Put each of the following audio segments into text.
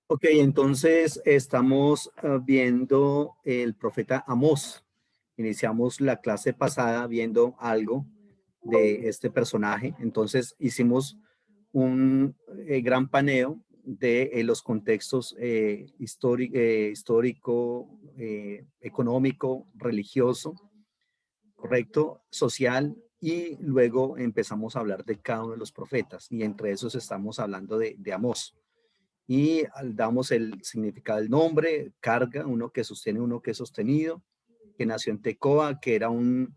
Ok, entonces estamos viendo el profeta Amós. Iniciamos la clase pasada viendo algo de este personaje. Entonces hicimos un gran paneo de los contextos histórico, económico, religioso, correcto, social, y luego empezamos a hablar de cada uno de los profetas. Y entre esos estamos hablando de Amós y damos el significado del nombre, carga, uno que sostiene, uno que es sostenido, que nació en Tecoa, que era un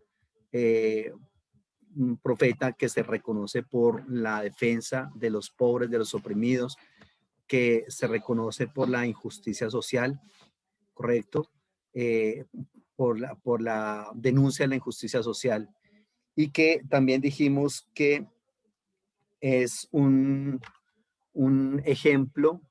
profeta que se reconoce por la defensa de los pobres, de los oprimidos, que se reconoce por la injusticia social, correcto, eh, por la denuncia de la injusticia social, y que también dijimos que es un ejemplo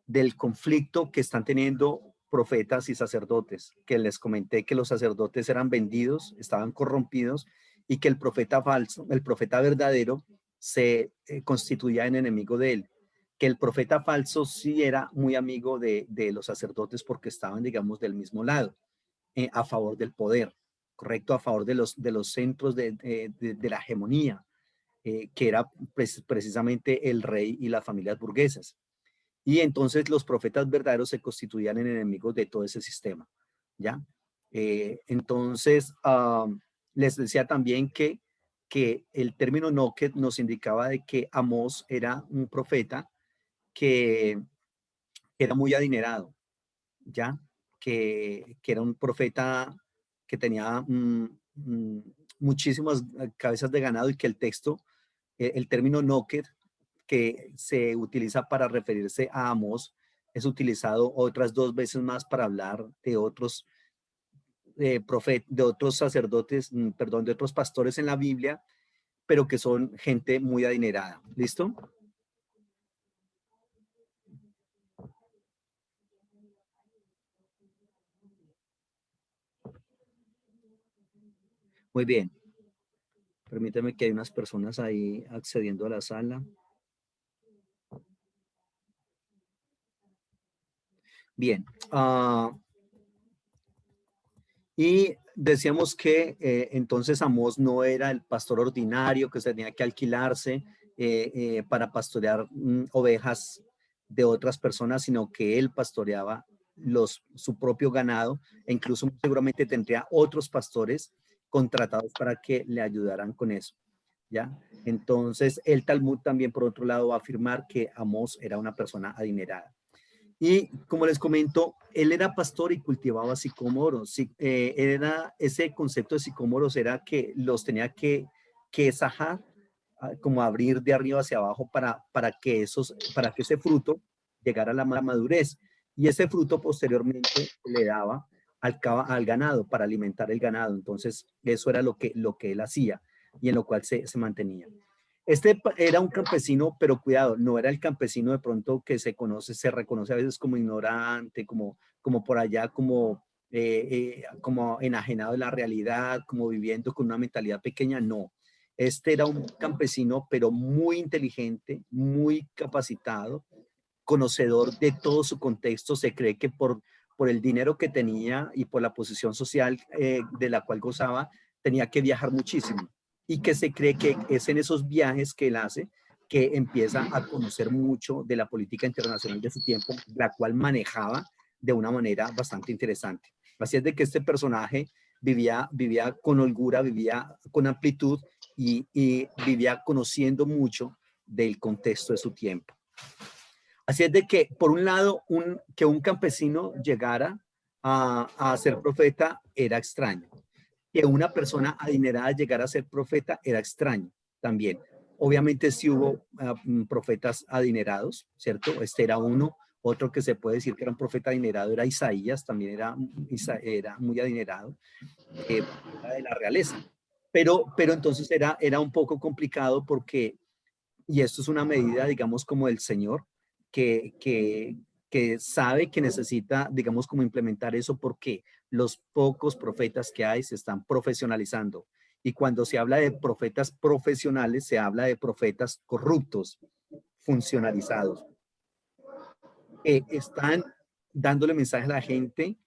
del conflicto que están teniendo profetas y sacerdotes, que les comenté que los sacerdotes eran vendidos, estaban corrompidos y que el profeta falso, el profeta verdadero, se constituía en enemigo de él, que el profeta falso sí era muy amigo de los sacerdotes porque estaban, digamos, del mismo lado, a favor del poder, correcto, a favor de los centros de la hegemonía, que era precisamente el rey y las familias burguesas. Y entonces los profetas verdaderos se constituían en enemigos de todo ese sistema, ¿ya? Entonces, les decía también que el término Noquet nos indicaba de que Amós era un profeta que era muy adinerado, ¿ya? Que era un profeta que tenía muchísimas cabezas de ganado y que el texto, el término Noquet, que se utiliza para referirse a Amós, es utilizado otras dos veces más para hablar de otros de otros sacerdotes, perdón, de otros pastores en la Biblia, pero que son gente muy adinerada. ¿Listo? Muy bien. Permítame que hay unas personas ahí accediendo a la sala. Bien. Y decíamos que entonces Amós no era el pastor ordinario que se tenía que alquilarse para pastorear ovejas de otras personas, sino que él pastoreaba su propio ganado e incluso seguramente tendría otros pastores contratados para que le ayudaran con eso, ¿ya? Entonces el Talmud también por otro lado va a afirmar que Amós era una persona adinerada. Y como les comento, él era pastor y cultivaba sicómoros. Era, ese concepto de sicómoros era que los tenía que sajar, como abrir de arriba hacia abajo para que ese fruto llegara a la madurez. Y ese fruto posteriormente le daba al ganado para alimentar el ganado. Entonces, eso era lo que él hacía y en lo cual se mantenía. Este era un campesino, pero cuidado, no era el campesino de pronto que se conoce, se reconoce a veces como ignorante, como por allá, como enajenado de la realidad, como viviendo con una mentalidad pequeña. No, este era un campesino, pero muy inteligente, muy capacitado, conocedor de todo su contexto. Se cree que por el dinero que tenía y por la posición social de la cual gozaba, tenía que viajar muchísimo. Y que se cree que es en esos viajes que él hace que empieza a conocer mucho de la política internacional de su tiempo, la cual manejaba de una manera bastante interesante. Así es de que este personaje vivía con holgura, vivía con amplitud y vivía conociendo mucho del contexto de su tiempo. Así es de que, por un lado, que un campesino llegara a ser profeta era extraño. Que una persona adinerada llegara a ser profeta era extraño también. Obviamente sí hubo profetas adinerados, ¿cierto? Este era uno. Otro que se puede decir que era un profeta adinerado era Isaías, también era muy adinerado, era de la realeza. Pero entonces era un poco complicado porque y esto es una medida, digamos, como del Señor, que, que, que sabe que necesita, digamos, como implementar eso porque los pocos profetas que hay se están profesionalizando. Y cuando se habla de profetas profesionales, se habla de profetas corruptos, funcionalizados. están dándole mensaje a la gente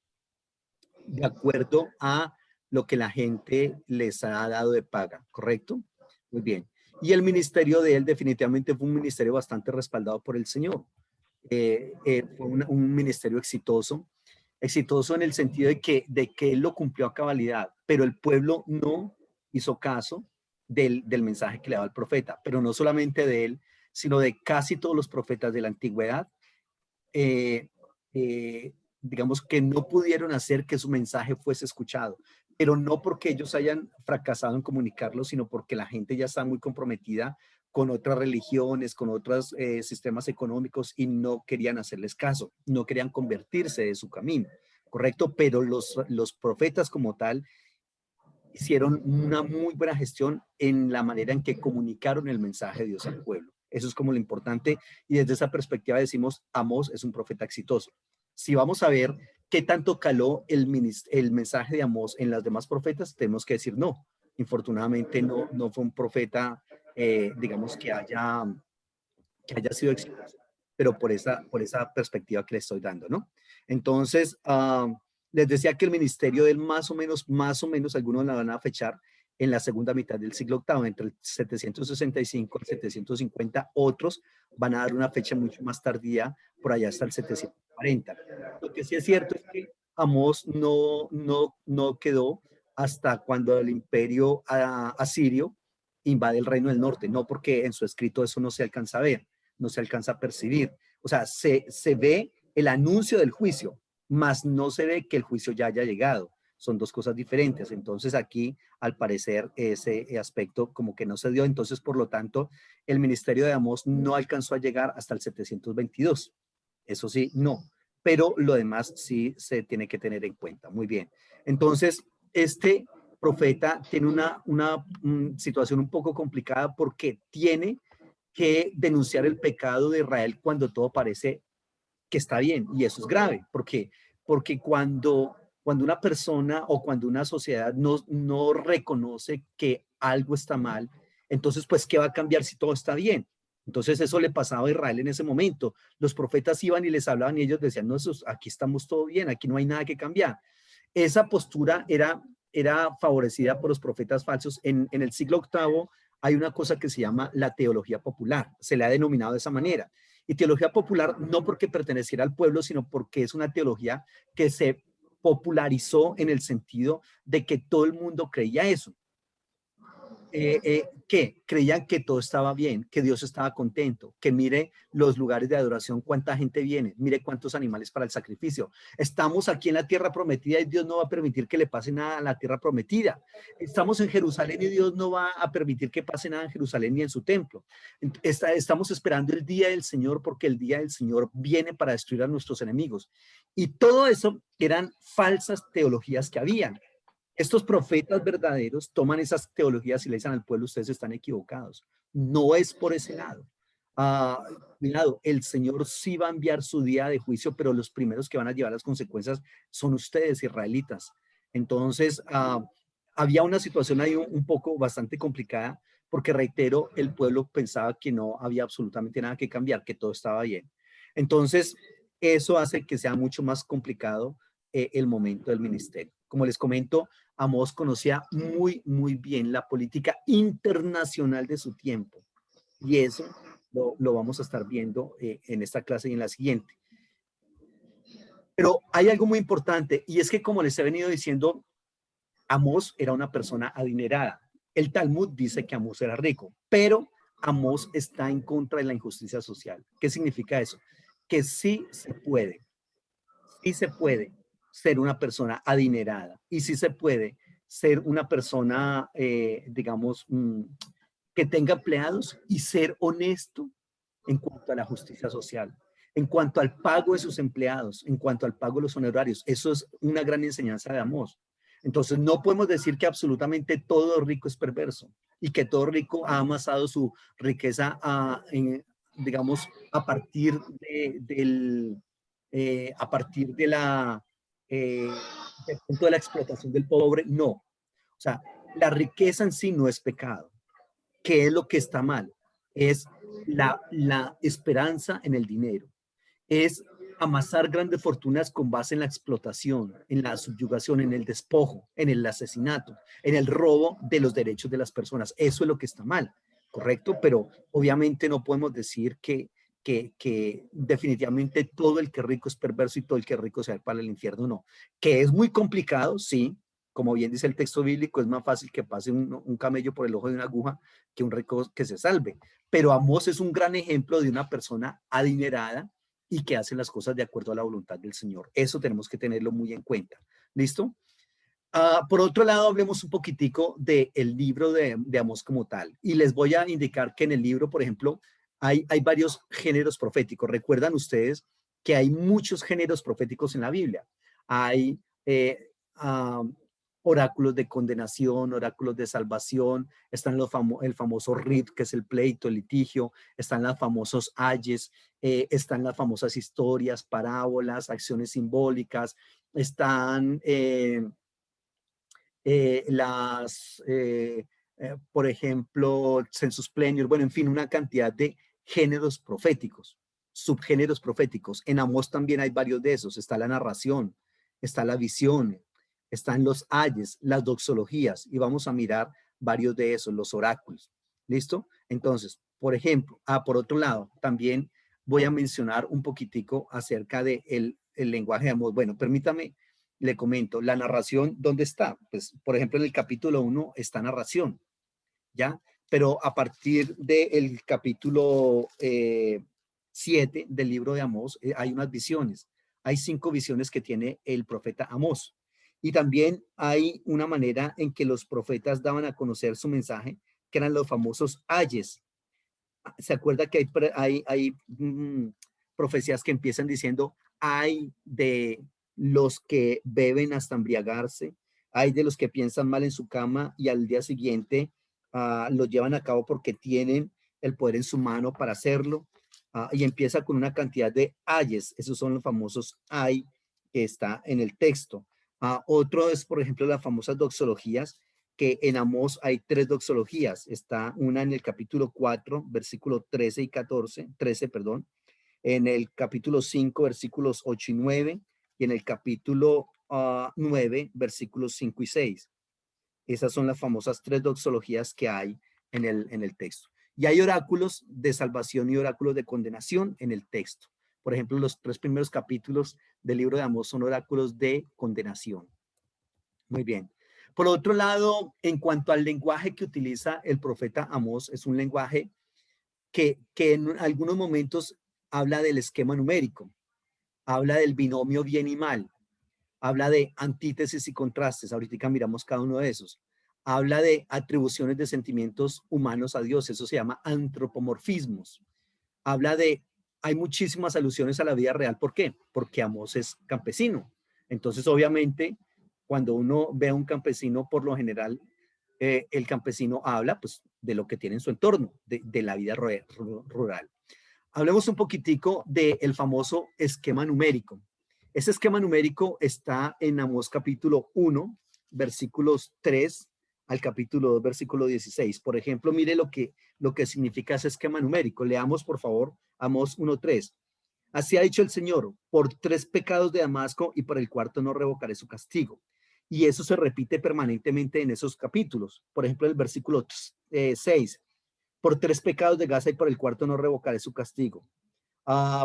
de acuerdo a lo que la gente les ha dado de paga, ¿correcto? Muy bien. Y el ministerio de él definitivamente fue un ministerio bastante respaldado por el Señor. Fue un ministerio exitoso, exitoso en el sentido de que él lo cumplió a cabalidad, pero el pueblo no hizo caso del mensaje que le daba el profeta, pero no solamente de él, sino de casi todos los profetas de la antigüedad. eh, digamos que no pudieron hacer que su mensaje fuese escuchado, pero no porque ellos hayan fracasado en comunicarlo, sino porque la gente ya está muy comprometida con otras religiones, con otros sistemas económicos y no querían hacerles caso, no querían convertirse de su camino, ¿correcto? Pero los profetas como tal hicieron una muy buena gestión en la manera en que comunicaron el mensaje de Dios al pueblo. Eso es como lo importante y desde esa perspectiva decimos, Amós es un profeta exitoso. Si vamos a ver qué tanto caló el mensaje de Amós en las demás profetas, tenemos que decir no. Infortunadamente no fue un profeta, digamos, que haya sido exitoso, pero por esa perspectiva que le estoy dando, ¿no? Entonces, les decía que el ministerio de él más o menos, algunos la van a fechar en la segunda mitad del siglo octavo, entre el 765 y el 750, otros van a dar una fecha mucho más tardía, por allá hasta el 740. Lo que sí es cierto es que Amós no quedó hasta cuando el imperio asirio invade el reino del norte, no porque en su escrito eso no se alcanza a ver, no se alcanza a percibir. O sea, se ve el anuncio del juicio, mas no se ve que el juicio ya haya llegado. Son dos cosas diferentes. Entonces aquí, al parecer, ese aspecto como que no se dio. Entonces, por lo tanto, el ministerio de Amós no alcanzó a llegar hasta el 722. Eso sí, no. Pero lo demás sí se tiene que tener en cuenta. Muy bien. Entonces, este profeta tiene una situación un poco complicada porque tiene que denunciar el pecado de Israel cuando todo parece que está bien. Y eso es grave. ¿Por qué? Porque cuando una persona o cuando una sociedad no reconoce que algo está mal, entonces, pues, ¿qué va a cambiar si todo está bien? Entonces, eso le pasaba a Israel en ese momento. Los profetas iban y les hablaban y ellos decían, no, aquí estamos todo bien, aquí no hay nada que cambiar. Esa postura era favorecida por los profetas falsos. En el siglo octavo hay una cosa que se llama la teología popular, se le ha denominado de esa manera. Y teología popular no porque perteneciera al pueblo, sino porque es una teología que se popularizó en el sentido de que todo el mundo creía eso. Que creían que todo estaba bien, que Dios estaba contento, que mire los lugares de adoración, cuánta gente viene, mire cuántos animales para el sacrificio. Estamos aquí en la tierra prometida y Dios no va a permitir que le pase nada a la tierra prometida. Estamos en Jerusalén y Dios no va a permitir que pase nada en Jerusalén ni en su templo. Estamos esperando el día del Señor porque el día del Señor viene para destruir a nuestros enemigos. Y todo eso eran falsas teologías que habían. Estos profetas verdaderos toman esas teologías y le dicen al pueblo, ustedes están equivocados. No es por ese lado. Cuidado, el Señor sí va a enviar su día de juicio, pero los primeros que van a llevar las consecuencias son ustedes, israelitas. Entonces, había una situación ahí un poco bastante complicada, porque reitero, el pueblo pensaba que no había absolutamente nada que cambiar, que todo estaba bien. Entonces, eso hace que sea mucho más complicado el momento del ministerio. Como les comento, Amós conocía muy bien la política internacional de su tiempo. Y eso lo vamos a estar viendo en esta clase y en la siguiente. Pero hay algo muy importante y es que, como les he venido diciendo, Amós era una persona adinerada. El Talmud dice que Amós era rico, pero Amós está en contra de la injusticia social. ¿Qué significa eso? Que sí se puede ser una persona adinerada y sí se puede ser una persona, digamos, que tenga empleados y ser honesto en cuanto a la justicia social, en cuanto al pago de sus empleados, en cuanto al pago de los honorarios. Eso es una gran enseñanza de Amós. Entonces, no podemos decir que absolutamente todo rico es perverso y que todo rico ha amasado su riqueza, digamos, a partir a partir del punto de la explotación del pobre. No. O sea, la riqueza en sí no es pecado. ¿Qué es lo que está mal? Es la esperanza en el dinero. Es amasar grandes fortunas con base en la explotación, en la subyugación, en el despojo, en el asesinato, en el robo de los derechos de las personas. Eso es lo que está mal, ¿correcto? Pero obviamente no podemos decir que definitivamente todo el que es rico es perverso y todo el que es rico se va para el infierno, no. Que es muy complicado, sí. Como bien dice el texto bíblico, es más fácil que pase un camello por el ojo de una aguja que un rico que se salve. Pero Amós es un gran ejemplo de una persona adinerada y que hace las cosas de acuerdo a la voluntad del Señor. Eso tenemos que tenerlo muy en cuenta. ¿Listo? Por otro lado, hablemos un poquitico del libro de Amós como tal. Y les voy a indicar que en el libro, por ejemplo, hay varios géneros proféticos. Recuerdan ustedes que hay muchos géneros proféticos en la Biblia. Hay oráculos de condenación, oráculos de salvación, están el famoso RIT, que es el pleito, el litigio, están los famosos ayes, están las famosas historias, parábolas, acciones simbólicas, están por ejemplo, census plenius, bueno, en fin, una cantidad de géneros proféticos, subgéneros proféticos. En Amós también hay varios de esos. Está la narración, está la visión, están los ayes, las doxologías, y vamos a mirar varios de esos, los oráculos. ¿Listo? Entonces, por ejemplo, por otro lado, también voy a mencionar un poquitico acerca del el lenguaje de Amós. Bueno, permítame le comento, la narración, ¿dónde está? Pues, por ejemplo, en el capítulo 1 está narración, ¿ya? Pero a partir del capítulo 7 del libro de Amós, hay unas visiones. Hay 5 visiones que tiene el profeta Amós. Y también hay una manera en que los profetas daban a conocer su mensaje, que eran los famosos ayes. ¿Se acuerda que hay profecías que empiezan diciendo, hay de los que beben hasta embriagarse, hay de los que piensan mal en su cama y al día siguiente lo llevan a cabo porque tienen el poder en su mano para hacerlo? Y empieza con una cantidad de ayes, esos son los famosos ay que está en el texto. Otro es, por ejemplo, las famosas doxologías, que en Amós hay 3 doxologías. Está una en el capítulo 4, versículo 13 y 14, 13, perdón. En el capítulo 5, versículos 8 y 9. Y en el capítulo 9, versículos 5 y 6. Esas son las famosas 3 doxologías que hay en el texto. Y hay oráculos de salvación y oráculos de condenación en el texto. Por ejemplo, los 3 primeros capítulos del libro de Amós son oráculos de condenación. Muy bien. Por otro lado, en cuanto al lenguaje que utiliza el profeta Amós, es un lenguaje que en algunos momentos habla del esquema numérico, habla del binomio bien y mal, habla de antítesis y contrastes. Ahorita miramos cada uno de esos. Habla de atribuciones de sentimientos humanos a Dios, eso se llama antropomorfismos. Habla de, hay muchísimas alusiones a la vida real. ¿Por qué? Porque Amós es campesino. Entonces, obviamente, cuando uno ve a un campesino, por lo general, el campesino habla pues, de lo que tiene en su entorno, de la vida rural. Hablemos un poquitico del famoso esquema numérico. Ese esquema numérico está en Amós capítulo 1, versículos 3 al capítulo 2, versículo 16. Por ejemplo, mire lo que significa ese esquema numérico. Leamos, por favor, Amós 1:3. Así ha dicho el Señor, por 3 pecados de Damasco y por el cuarto no revocaré su castigo. Y eso se repite permanentemente en esos capítulos. Por ejemplo, el versículo 6, por 3 pecados de Gaza y por el cuarto no revocaré su castigo.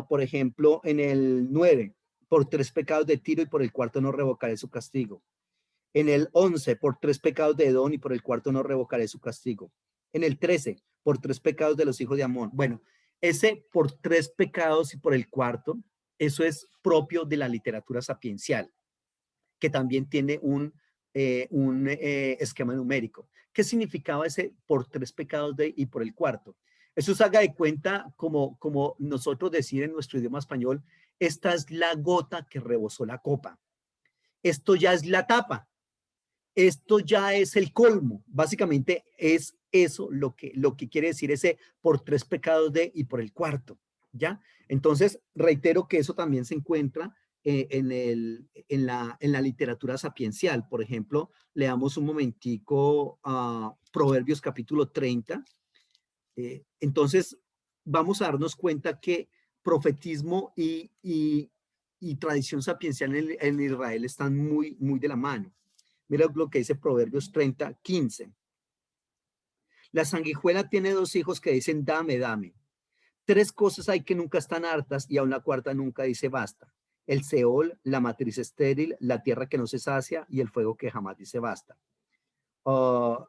Por ejemplo, en el 9, por 3 pecados de Tiro y por el cuarto no revocaré su castigo. En el 11, por 3 pecados de Edom y por el cuarto no revocaré su castigo. En el 13, por 3 pecados de los hijos de Amón. Bueno, ese por 3 pecados y por el cuarto, eso es propio de la literatura sapiencial, que también tiene un esquema numérico. ¿Qué significaba ese por 3 pecados de y por el cuarto? Eso se haga de cuenta como nosotros decir en nuestro idioma español, esta es la gota que rebosó la copa. Esto ya es la tapa. Esto ya es el colmo. Básicamente es eso lo que quiere decir ese por 3 pecados de y por el cuarto. ¿Ya? Entonces, reitero que eso también se encuentra en la literatura sapiencial. Por ejemplo, leamos un momentico Proverbios capítulo 30. Entonces, vamos a darnos cuenta que profetismo y y tradición sapiencial en Israel están muy, muy de la mano. Mira lo que dice Proverbios 30:15. La sanguijuela tiene dos hijos que dicen, dame, dame. Tres cosas hay que nunca están hartas y aún la cuarta nunca dice basta. El Seol, la matriz estéril, la tierra que no se sacia y el fuego que jamás dice basta. Uh,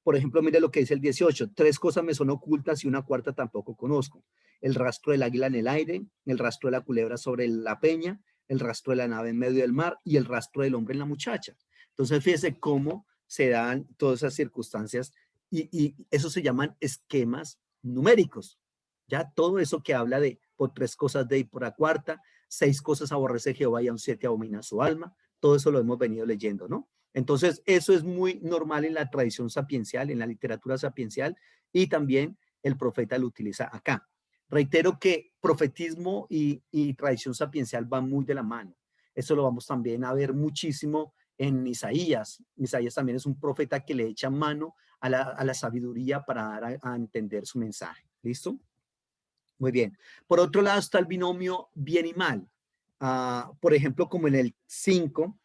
por ejemplo, mire lo que dice el 18. Tres cosas me son ocultas y una cuarta tampoco conozco. El rastro del águila en el aire, el rastro de la culebra sobre la peña, el rastro de la nave en medio del mar y el rastro del hombre en la muchacha. Entonces, fíjese cómo se dan todas esas circunstancias y eso se llaman esquemas numéricos. Ya todo eso que habla de por tres cosas de y por la cuarta, seis cosas aborrece Jehová y aun siete abomina su alma. Todo eso lo hemos venido leyendo, ¿no? Entonces, eso es muy normal en la tradición sapiencial, en la literatura sapiencial, y también el profeta lo utiliza acá. Reitero que profetismo y tradición sapiencial van muy de la mano. Eso lo vamos también a ver muchísimo en Isaías. Isaías también es un profeta que le echa mano a la sabiduría para dar a entender su mensaje. ¿Listo? Muy bien. Por otro lado está el binomio bien y mal. Por ejemplo, como en el 5,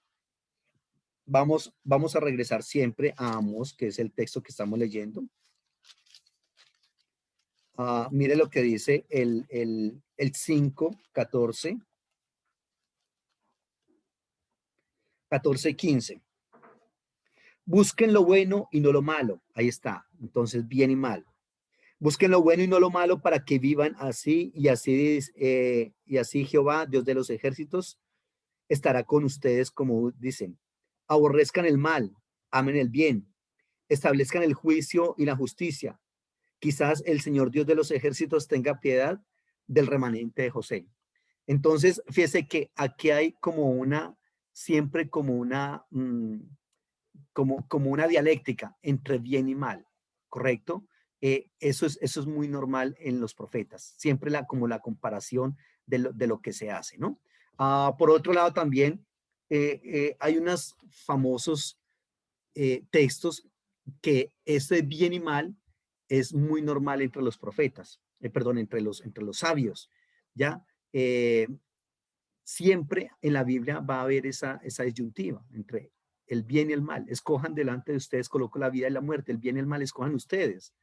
vamos a regresar siempre a Amós, que es el texto que estamos leyendo. Mire lo que dice el 5, 14, 14, 15. Busquen lo bueno y no lo malo. Ahí está. Entonces, bien y mal. Busquen lo bueno y no lo malo para que vivan así y así Jehová, Dios de los ejércitos, estará con ustedes como dicen. Aborrezcan el mal, amen el bien, establezcan el juicio y la justicia. Quizás el Señor Dios de los ejércitos tenga piedad del remanente de José. Entonces, fíjese que aquí hay como una, siempre como una, como una dialéctica entre bien y mal, ¿correcto? Eso es muy normal en los profetas, siempre como la comparación de lo que se hace, ¿no? Por otro lado, también hay unos famosos textos que ese bien y mal es muy normal entre los profetas, perdón, entre los sabios, ¿ya? Siempre en la Biblia va a haber esa disyuntiva entre el bien y el mal. Escojan delante de ustedes, coloco la vida y la muerte, el bien y el mal escojan ustedes.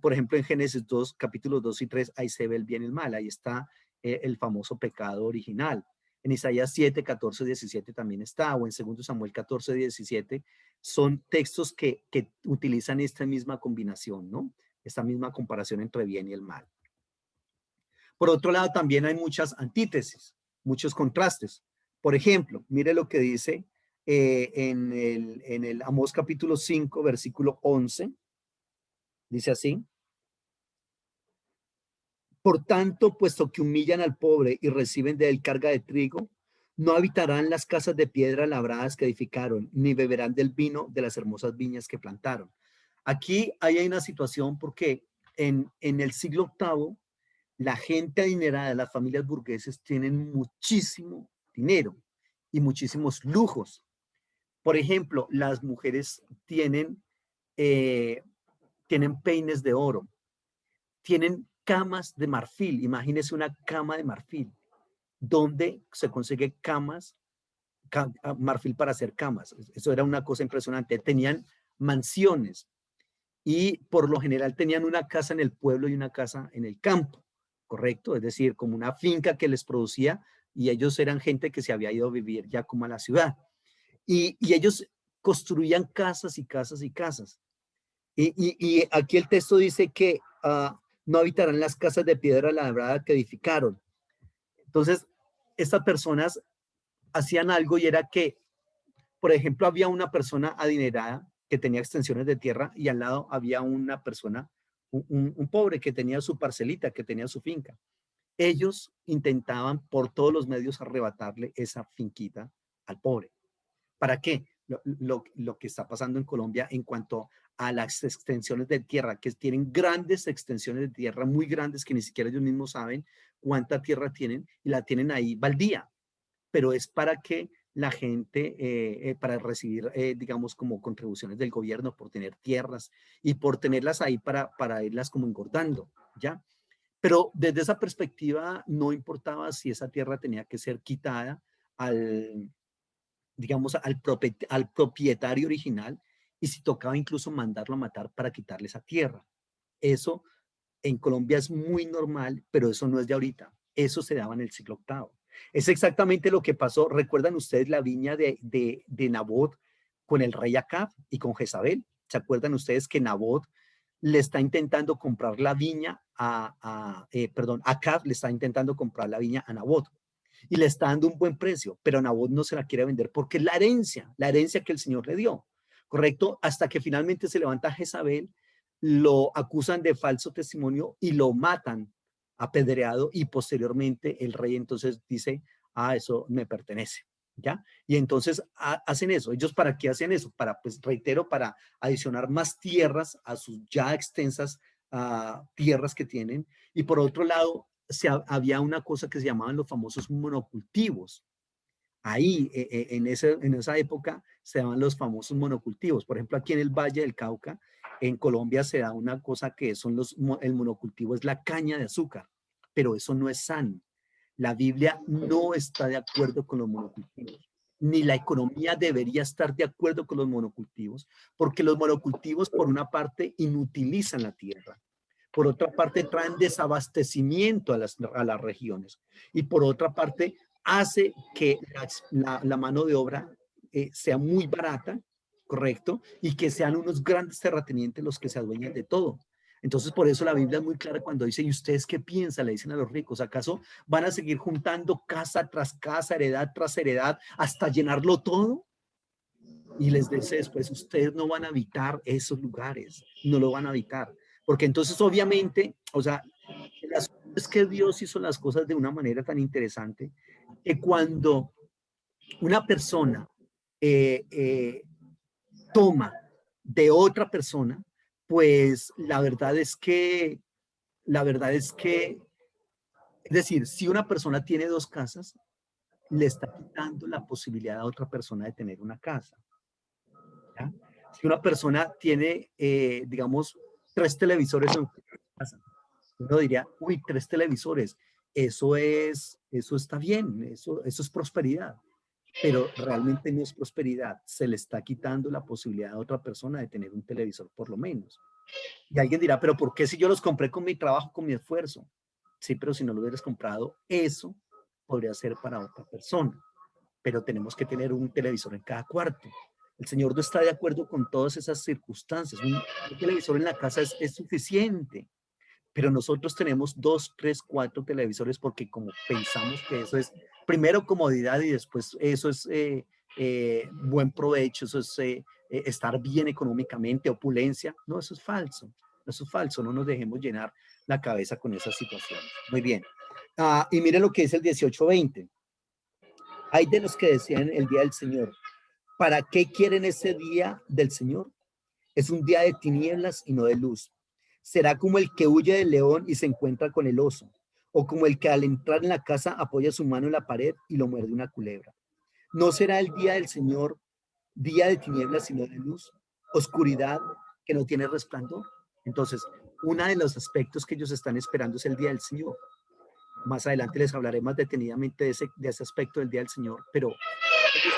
Por ejemplo, en Génesis 2, capítulos 2 y 3, ahí se ve el bien y el mal, ahí está el famoso pecado original. En Isaías 7, 14, 17 también está, o en 2 Samuel 14, 17, son textos que utilizan esta misma combinación, ¿no? Esta misma comparación entre bien y el mal. Por otro lado, también hay muchas antítesis, muchos contrastes. Por ejemplo, mire lo que dice en el Amós capítulo 5, versículo 11. Dice así. Por tanto, puesto que humillan al pobre y reciben de él carga de trigo, no habitarán las casas de piedra labradas que edificaron, ni beberán del vino de las hermosas viñas que plantaron. Aquí hay una situación porque en el siglo VIII, la gente adinerada, las familias burgueses tienen muchísimo dinero y muchísimos lujos. Por ejemplo, las mujeres eh, tienen peines de oro, tienen camas de marfil. Imagínense una cama de marfil, donde se consigue marfil para hacer camas. Eso era una cosa impresionante. Tenían mansiones y por lo general tenían una casa en el pueblo y una casa en el campo, ¿correcto? Es decir, como una finca que les producía y ellos eran gente que se había ido a vivir ya como a la ciudad. Y ellos construían casas y casas y casas. Y aquí el texto dice que no habitarán las casas de piedra labrada que edificaron. Entonces, estas personas hacían algo y era que, por ejemplo, había una persona adinerada que tenía extensiones de tierra y al lado había una persona, un pobre que tenía su parcelita, que tenía su finca. Ellos intentaban por todos los medios arrebatarle esa finquita al pobre. ¿Para qué? Lo que está pasando en Colombia en cuanto a las extensiones de tierra, que tienen grandes extensiones de tierra, muy grandes, que ni siquiera ellos mismos saben cuánta tierra tienen y la tienen ahí baldía, pero es para que la gente, para recibir, digamos, como contribuciones del gobierno por tener tierras y por tenerlas ahí para irlas como engordando, ¿ya? Pero desde esa perspectiva no importaba si esa tierra tenía que ser quitada al, digamos, al propietario original y si tocaba incluso mandarlo a matar para quitarle esa tierra. Eso en Colombia es muy normal, pero eso no es de ahorita. Eso se daba en el siglo octavo. Es exactamente lo que pasó. ¿Recuerdan ustedes la viña de Nabot con el rey Acab y con Jezabel? ¿Se acuerdan ustedes que Nabot le está intentando comprar la viña perdón, Acab le está intentando comprar la viña a Nabot y le está dando un buen precio, pero Nabot no se la quiere vender porque es la herencia que el Señor le dio, ¿correcto? Hasta que finalmente se levanta Jezabel, lo acusan de falso testimonio y lo matan apedreado y posteriormente el rey entonces dice, eso me pertenece, ¿ya? Y entonces hacen eso. ¿Ellos para qué hacen eso? Para, pues reitero, para adicionar más tierras a sus ya extensas tierras que tienen. Y por otro lado, había una cosa que se llamaban los famosos monocultivos. Ahí, en esa época, se daban los famosos monocultivos. Por ejemplo, aquí en el Valle del Cauca, en Colombia, se da una cosa que son el monocultivo, es la caña de azúcar, pero eso no es sano. La Biblia no está de acuerdo con los monocultivos, ni la economía debería estar de acuerdo con los monocultivos, porque los monocultivos, por una parte, inutilizan la tierra. Por otra parte, traen desabastecimiento a las regiones. Y por otra parte, hace que la mano de obra sea muy barata, ¿correcto? Y que sean unos grandes terratenientes los que se adueñan de todo. Entonces, por eso la Biblia es muy clara cuando dice, ¿y ustedes qué piensan? Le dicen a los ricos, ¿acaso van a seguir juntando casa tras casa, heredad tras heredad, hasta llenarlo todo? Y les dice después, ustedes no van a habitar esos lugares, no lo van a habitar. Porque entonces, obviamente, o sea, es que Dios hizo las cosas de una manera tan interesante que cuando una persona eh, eh, toma de otra persona, pues es decir, si una persona tiene dos casas, le está quitando la posibilidad a otra persona de tener una casa. ¿Ya? Si una persona tiene, digamos, tres televisores en casa, uno diría, uy, tres televisores, eso está bien, eso es prosperidad, pero realmente no es prosperidad, se le está quitando la posibilidad a otra persona de tener un televisor por lo menos. Y alguien dirá, pero ¿por qué si yo los compré con mi trabajo, con mi esfuerzo? Sí, pero si no lo hubieras comprado, eso podría ser para otra persona, pero tenemos que tener un televisor en cada cuarto. El Señor no está de acuerdo con todas esas circunstancias. Un televisor en la casa es suficiente, pero nosotros tenemos dos, tres, cuatro televisores porque como pensamos que eso es primero comodidad y después eso es buen provecho, eso es estar bien económicamente, opulencia. No, eso es falso, no nos dejemos llenar la cabeza con esas situaciones. Muy bien. Y mire lo que es el 18:20. Hay de los que decían el día del Señor. ¿Para qué quieren ese día del Señor? Es un día de tinieblas y no de luz. Será como el que huye del león y se encuentra con el oso, o como el que al entrar en la casa apoya su mano en la pared y lo muerde una culebra. ¿No será el día del Señor día de tinieblas y no de luz? Oscuridad que no tiene resplandor. Entonces, uno de los aspectos que ellos están esperando es el día del Señor. Más adelante les hablaré más detenidamente de ese aspecto del día del Señor, pero ellos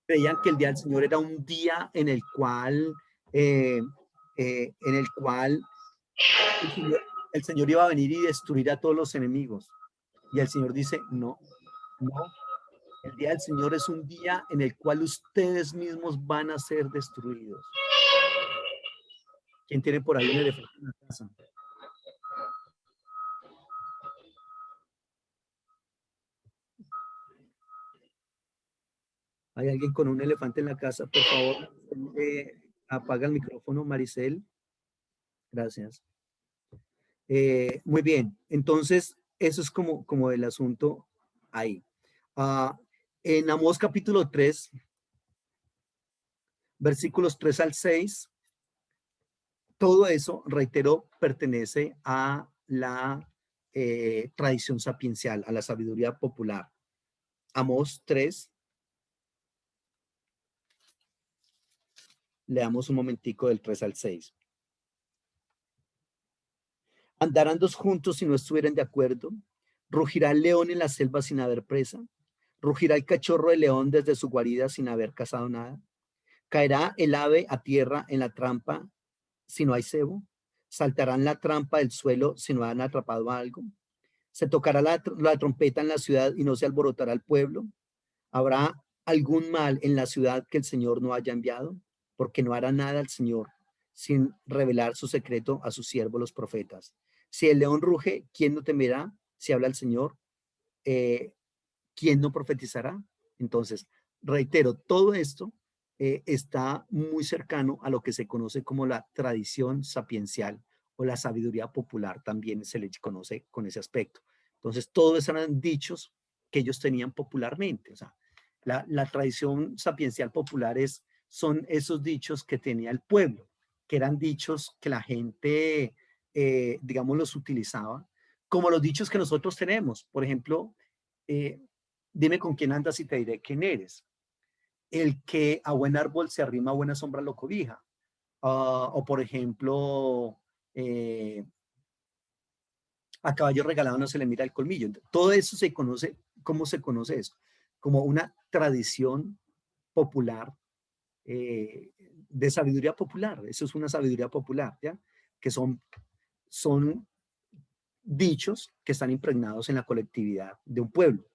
creían que el día del Señor era un día eh, en el cual el Señor iba a venir y destruir a todos los enemigos. Y el Señor dice, no, no, el día del Señor es un día en el cual ustedes mismos van a ser destruidos. ¿Quién tiene por ahí un elefante en la casa? ¿Hay alguien con un elefante en la casa? Por favor, apaga el micrófono, Maricel. Gracias. Muy bien, entonces eso es como el asunto ahí. Ah, en Amós capítulo 3, versículos 3 al 6, todo eso, reitero, pertenece a la tradición sapiencial, a la sabiduría popular. Amós 3, leamos un momentico del 3 al 6. Andarán dos juntos si no estuvieren de acuerdo. Rugirá el león en la selva sin haber presa. Rugirá el cachorro de león desde su guarida sin haber cazado nada. Caerá el ave a tierra en la trampa si no hay cebo. Saltarán la trampa del suelo si no han atrapado algo. Se tocará la trompeta en la ciudad y no se alborotará el pueblo. ¿Habrá algún mal en la ciudad que el Señor no haya enviado? Porque no hará nada el Señor sin revelar su secreto a sus siervos los profetas. Si el león ruge, ¿quién no temerá? Si habla el Señor, eh, ¿quién no profetizará? Entonces, reitero, todo esto está muy cercano a lo que se conoce como la tradición sapiencial o la sabiduría popular, también se le conoce con ese aspecto. Entonces, todos eran dichos que ellos tenían popularmente. O sea, la tradición sapiencial popular son esos dichos que tenía el pueblo, que eran dichos que la gente, digamos, los utilizaba, como los dichos que nosotros tenemos. Por ejemplo, eh, dime con quién andas y te diré quién eres. El que a buen árbol se arrima, a buena sombra lo cobija. O por ejemplo, a caballo regalado no se le mira el colmillo. Todo eso se conoce, ¿cómo se conoce eso? Como una tradición popular, de sabiduría popular. Eso es una sabiduría popular, ¿ya? Que son dichos que están impregnados en la colectividad de un pueblo.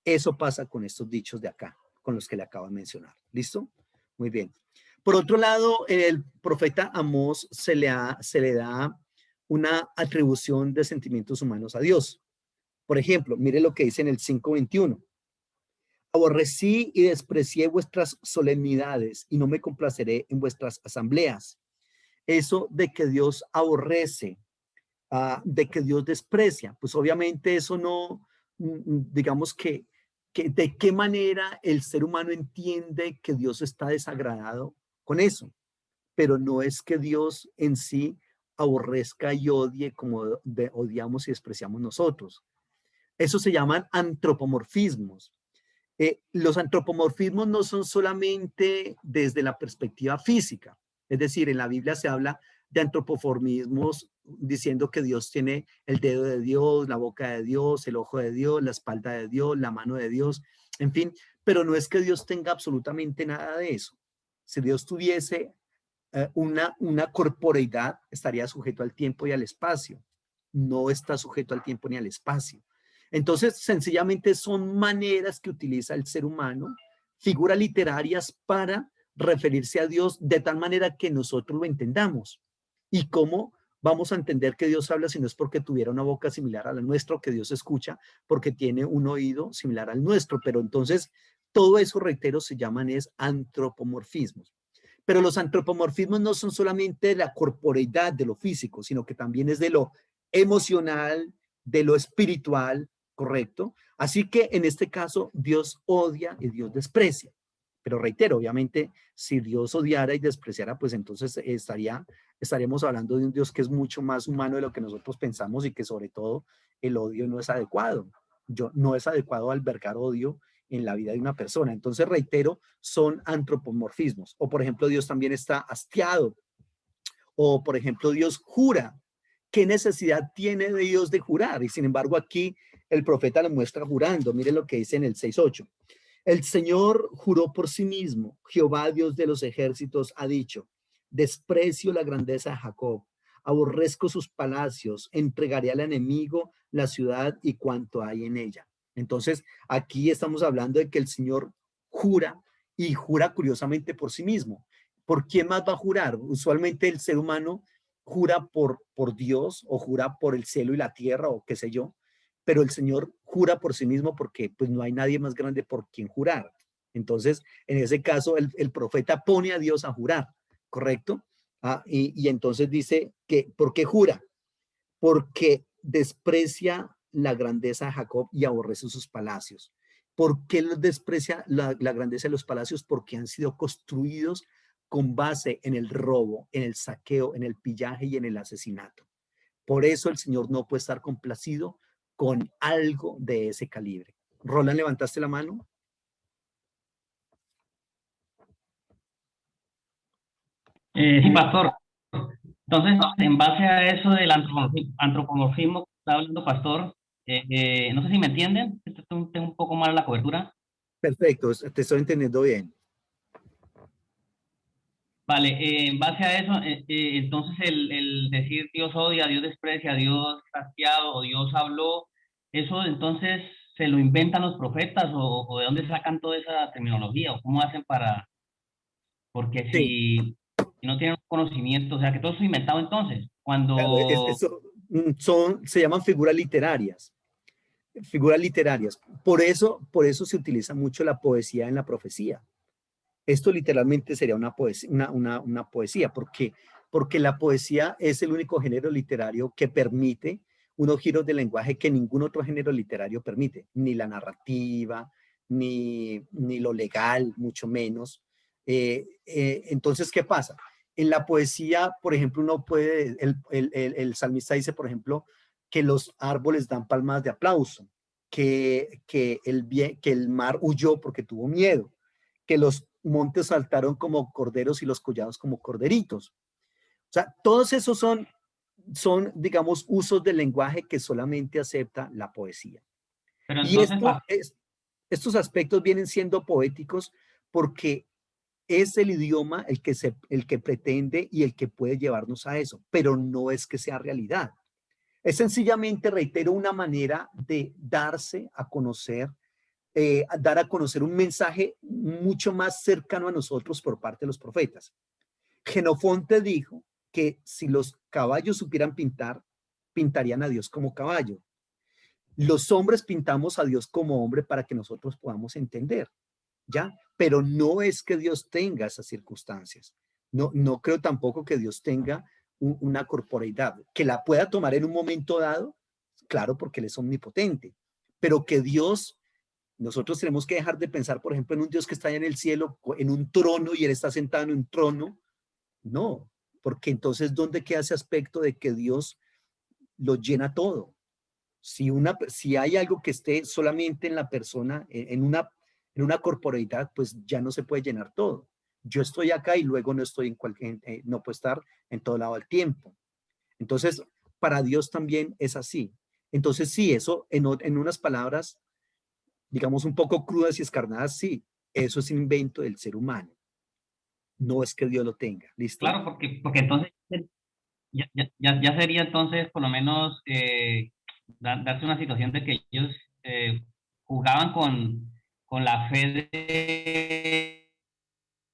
Eso pasa con estos dichos de acá, con los que le acabo de mencionar. ¿Listo? Muy bien. Por otro lado, el profeta Amós se le da una atribución de sentimientos humanos a Dios. Por ejemplo, mire lo que dice en el 5:21. Aborrecí y desprecié vuestras solemnidades y no me complaceré en vuestras asambleas. Eso de que Dios aborrece, de que Dios desprecia, pues obviamente eso no, digamos que de qué manera el ser humano entiende que Dios está desagradado con eso, pero no es que Dios en sí aborrezca y odie como odiamos y despreciamos nosotros. Eso se llaman antropomorfismos. Los antropomorfismos no son solamente desde la perspectiva física, es decir, en la Biblia se habla de antropomorfismos diciendo que Dios tiene el dedo de Dios, la boca de Dios, el ojo de Dios, la espalda de Dios, la mano de Dios, en fin, pero no es que Dios tenga absolutamente nada de eso. Si Dios tuviese una corporeidad, estaría sujeto al tiempo y al espacio. No está sujeto al tiempo ni al espacio. Entonces, sencillamente son maneras que utiliza el ser humano, figuras literarias para referirse a Dios de tal manera que nosotros lo entendamos. ¿Y cómo vamos a entender que Dios habla si no es porque tuviera una boca similar a la nuestra, o que Dios escucha porque tiene un oído similar al nuestro? Pero entonces, todo eso, reitero, se llaman es antropomorfismos. Pero los antropomorfismos no son solamente de la corporeidad, de lo físico, sino que también es de lo emocional, de lo espiritual, ¿correcto? Así que en este caso Dios odia y Dios desprecia. Pero reitero, obviamente, si Dios odiara y despreciara, pues entonces estaríamos hablando de un Dios que es mucho más humano de lo que nosotros pensamos, y que sobre todo el odio no es adecuado. No es adecuado albergar odio en la vida de una persona. Entonces, reitero, son antropomorfismos. O, por ejemplo, Dios también está hastiado. O, por ejemplo, Dios jura. ¿Qué necesidad tiene Dios de jurar? Y sin embargo, aquí el profeta lo muestra jurando. Miren lo que dice en el 6:8. El Señor juró por sí mismo. Jehová, Dios de los ejércitos, ha dicho: desprecio la grandeza de Jacob, aborrezco sus palacios, entregaré al enemigo la ciudad y cuanto hay en ella. Entonces, aquí estamos hablando de que el Señor jura, y jura curiosamente por sí mismo. ¿Por quién más va a jurar? Usualmente el ser humano jura por Dios, o jura por el cielo y la tierra, o qué sé yo, pero el Señor jura por sí mismo porque pues no hay nadie más grande por quien jurar. Entonces, en ese caso, el profeta pone a Dios a jurar, ¿correcto? Y entonces dice que, ¿por qué jura? Porque desprecia la grandeza de Jacob y aborrece sus palacios. ¿Por qué desprecia la grandeza de los palacios? Porque han sido construidos con base en el robo, en el saqueo, en el pillaje y en el asesinato. Por eso el Señor no puede estar complacido con algo de ese calibre. Roland, ¿levantaste la mano? Sí, pastor. Entonces, en base a eso del antropomorfismo que está hablando Pastor, no sé si me entienden, tengo un poco mal la cobertura. Perfecto, te estoy entendiendo bien. Vale, en base a eso, entonces el decir Dios odia, Dios desprecia, Dios castiado o Dios habló, eso entonces se lo inventan los profetas o de dónde sacan toda esa terminología o cómo hacen para, porque Sí, si no tienen conocimiento, o sea que todo eso es inventado entonces, claro, cuando, eso se llaman figuras literarias. Figuras literarias. Por eso se utiliza mucho la poesía en la profecía. Esto literalmente sería una poesía, una poesía, porque la poesía es el único género literario que permite unos giros de lenguaje que ningún otro género literario permite, ni la narrativa, ni lo legal, mucho menos. Entonces, ¿qué pasa? En la poesía, por ejemplo, uno puede, el salmista dice, por ejemplo, que los árboles dan palmas de aplauso, que el mar huyó porque tuvo miedo, que los montes saltaron como corderos y los collados como corderitos. O sea, todos esos digamos, usos del lenguaje que solamente acepta la poesía. pero Y entonces, estos aspectos vienen siendo poéticos porque es el idioma el que pretende y el que puede llevarnos a eso, pero no es que sea realidad. Es sencillamente, reitero, una manera de darse a conocer, dar a conocer un mensaje mucho más cercano a nosotros por parte de los profetas. Genofonte dijo que si los caballos supieran pintar, pintarían a Dios como caballo. Los hombres pintamos a Dios como hombre para que nosotros podamos entender, ¿ya? Pero no es que Dios tenga esas circunstancias. No, no creo tampoco que Dios tenga una corporeidad, que la pueda tomar en un momento dado, claro, porque Él es omnipotente, pero que Dios, nosotros tenemos que dejar de pensar, por ejemplo, en un Dios que está allá en el cielo, en un trono y Él está sentado en un trono. No, porque entonces, ¿dónde queda ese aspecto de que Dios lo llena todo? Si hay algo que esté solamente en la persona, en una corporeidad, pues ya no se puede llenar todo. Yo estoy acá y luego no estoy no puedo estar en todo lado al tiempo. Entonces, para Dios también es así. Entonces, sí, eso en unas palabras, digamos, un poco crudas y escarnadas, sí, eso es un invento del ser humano. No es que Dios lo tenga. ¿Listo? claro, porque entonces ya sería entonces por lo menos darse una situación de que ellos jugaban con la fe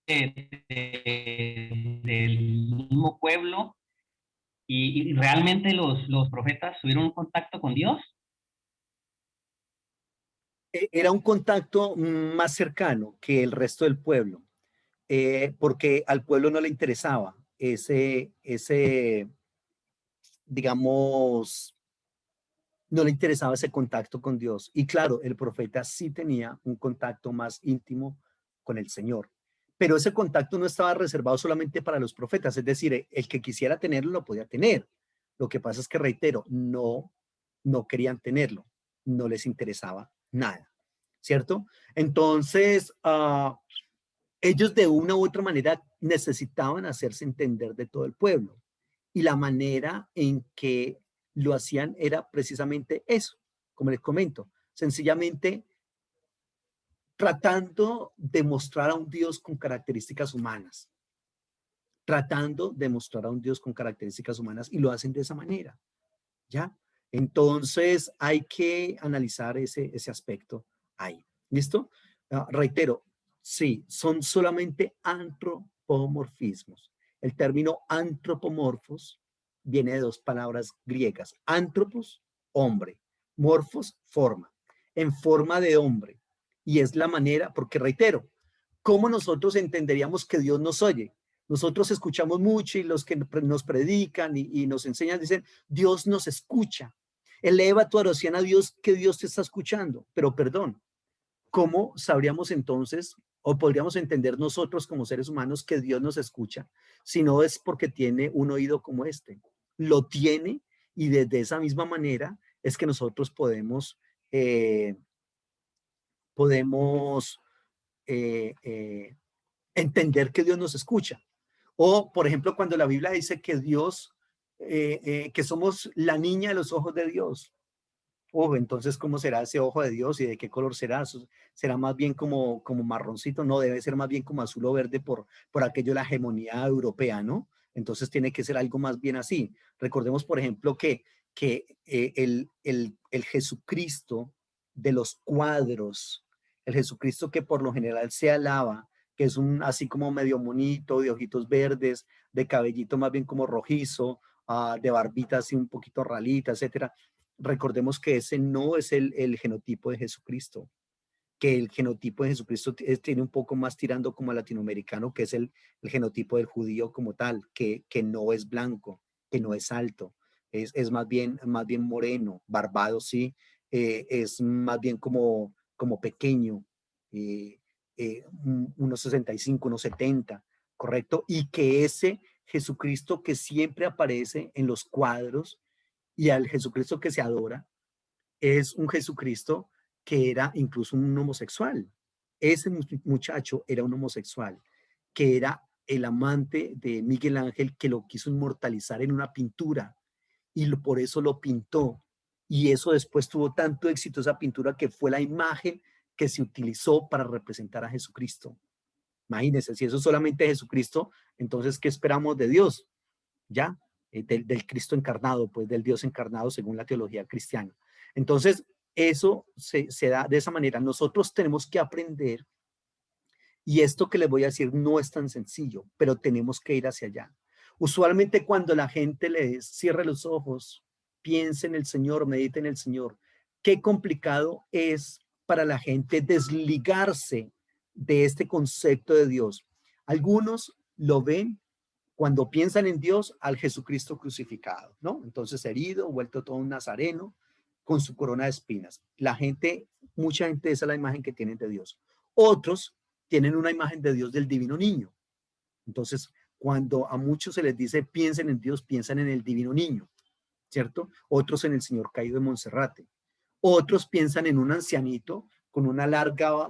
del mismo pueblo y realmente los profetas tuvieron un contacto con Dios. Era un contacto más cercano que el resto del pueblo, porque al pueblo no le interesaba digamos, no le interesaba ese contacto con Dios. Y claro, el profeta sí tenía un contacto más íntimo con el Señor, pero ese contacto no estaba reservado solamente para los profetas, es decir, el que quisiera tenerlo lo podía tener. Lo que pasa es que, reitero, no querían tenerlo, no les interesaba nada, ¿cierto? Entonces, ellos de una u otra manera necesitaban hacerse entender de todo el pueblo. Y la manera en que lo hacían era precisamente eso, como les comento, sencillamente tratando de mostrar a un Dios con características humanas, tratando de mostrar a un Dios con características humanas y lo hacen de esa manera, ¿ya? Entonces hay que analizar ese aspecto ahí. ¿Listo? Reitero, sí, son solamente antropomorfismos. El término antropomorfos viene de dos palabras griegas. Antropos, hombre. Morfos, forma. En forma de hombre. Y es la manera, porque reitero, ¿cómo nosotros entenderíamos que Dios nos oye? Nosotros escuchamos mucho y los que nos predican y nos enseñan dicen, Dios nos escucha. Eleva tu oración a Dios, que Dios te está escuchando. Pero perdón, ¿cómo sabríamos entonces o podríamos entender nosotros como seres humanos que Dios nos escucha si no es porque tiene un oído como este? Lo tiene y desde esa misma manera es que nosotros eh, podemos entender que Dios nos escucha. O, por ejemplo, cuando la Biblia dice que Dios que somos la niña de los ojos de Dios. Ojo, entonces, ¿cómo será ese ojo de Dios y de qué color será? ¿Será más bien como marroncito? No, debe ser más bien como azul o verde por aquello de la hegemonía europea, ¿no? Entonces tiene que ser algo más bien así. Recordemos, por ejemplo, que el Jesucristo de los cuadros, el Jesucristo que por lo general se alaba, que es un así como medio monito, de ojitos verdes, de cabellito más bien como rojizo, de barbita así un poquito ralita, etcétera. Recordemos que ese no es el genotipo de Jesucristo, que el genotipo de Jesucristo tiene un poco más tirando como latinoamericano, que es el genotipo del judío como tal, que no es blanco, que no es alto, es más bien moreno, barbado, sí, es más bien como pequeño, eh, unos 65, unos 70, ¿correcto? Y que ese Jesucristo que siempre aparece en los cuadros y al Jesucristo que se adora es un Jesucristo que era incluso un homosexual. Ese muchacho era un homosexual, que era el amante de Miguel Ángel, que lo quiso inmortalizar en una pintura y por eso lo pintó. Y eso después tuvo tanto éxito esa pintura que fue la imagen que se utilizó para representar a Jesucristo. Imagínense, si eso es solamente Jesucristo, entonces, ¿qué esperamos de Dios? ¿Ya? Del Cristo encarnado, pues del Dios encarnado según la teología cristiana. Entonces, eso se da de esa manera. Nosotros tenemos que aprender, y esto que les voy a decir no es tan sencillo, pero tenemos que ir hacia allá. Usualmente cuando la gente le cierra los ojos, piense en el Señor, medite en el Señor, qué complicado es para la gente desligarse de este concepto de Dios. Algunos lo ven cuando piensan en Dios al Jesucristo crucificado, ¿no? Entonces herido, vuelto todo un nazareno, con su corona de espinas. La gente, mucha gente, esa es la imagen que tienen de Dios. Otros tienen una imagen de Dios del divino niño. Entonces, cuando a muchos se les dice piensen en Dios, piensan en el divino niño, ¿cierto? Otros en el Señor caído de Monserrate. Otros piensan en un ancianito con una larga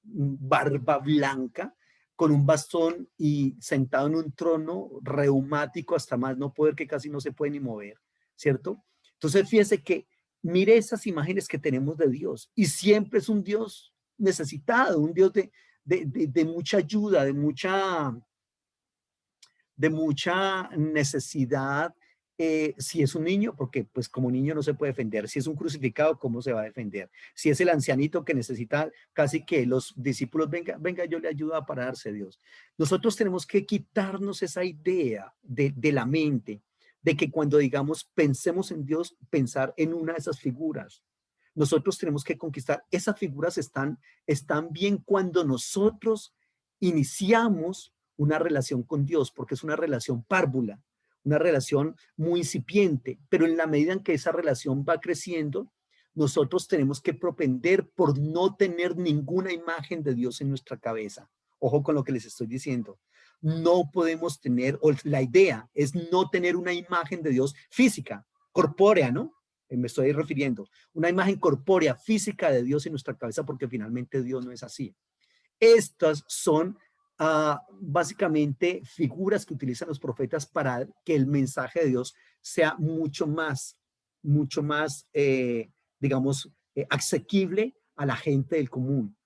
barba blanca, con un bastón y sentado en un trono reumático hasta más no poder, que casi no se puede ni mover, ¿cierto? Entonces, fíjese que mire esas imágenes que tenemos de Dios y siempre es un Dios necesitado, un Dios de mucha ayuda, de mucha necesidad. Si es un niño, porque pues como niño no se puede defender. Si es un crucificado, ¿cómo se va a defender? Si es el ancianito que necesita casi que los discípulos, venga, yo le ayudo a pararse, Dios. Nosotros tenemos que quitarnos esa idea de la mente, de que cuando digamos pensemos en Dios, pensar en una de esas figuras. Nosotros tenemos que conquistar. Esas figuras están bien cuando nosotros iniciamos una relación con Dios, porque es una relación párvula, una relación muy incipiente, pero en la medida en que esa relación va creciendo, nosotros tenemos que propender por no tener ninguna imagen de Dios en nuestra cabeza. Ojo con lo que les estoy diciendo. No podemos tener, o la idea es no tener una imagen de Dios física, corpórea, ¿no? Me estoy refiriendo, una imagen corpórea, física de Dios en nuestra cabeza, porque finalmente Dios no es así. Estas son básicamente figuras que utilizan los profetas para que el mensaje de Dios sea mucho más, digamos, asequible a la gente del común.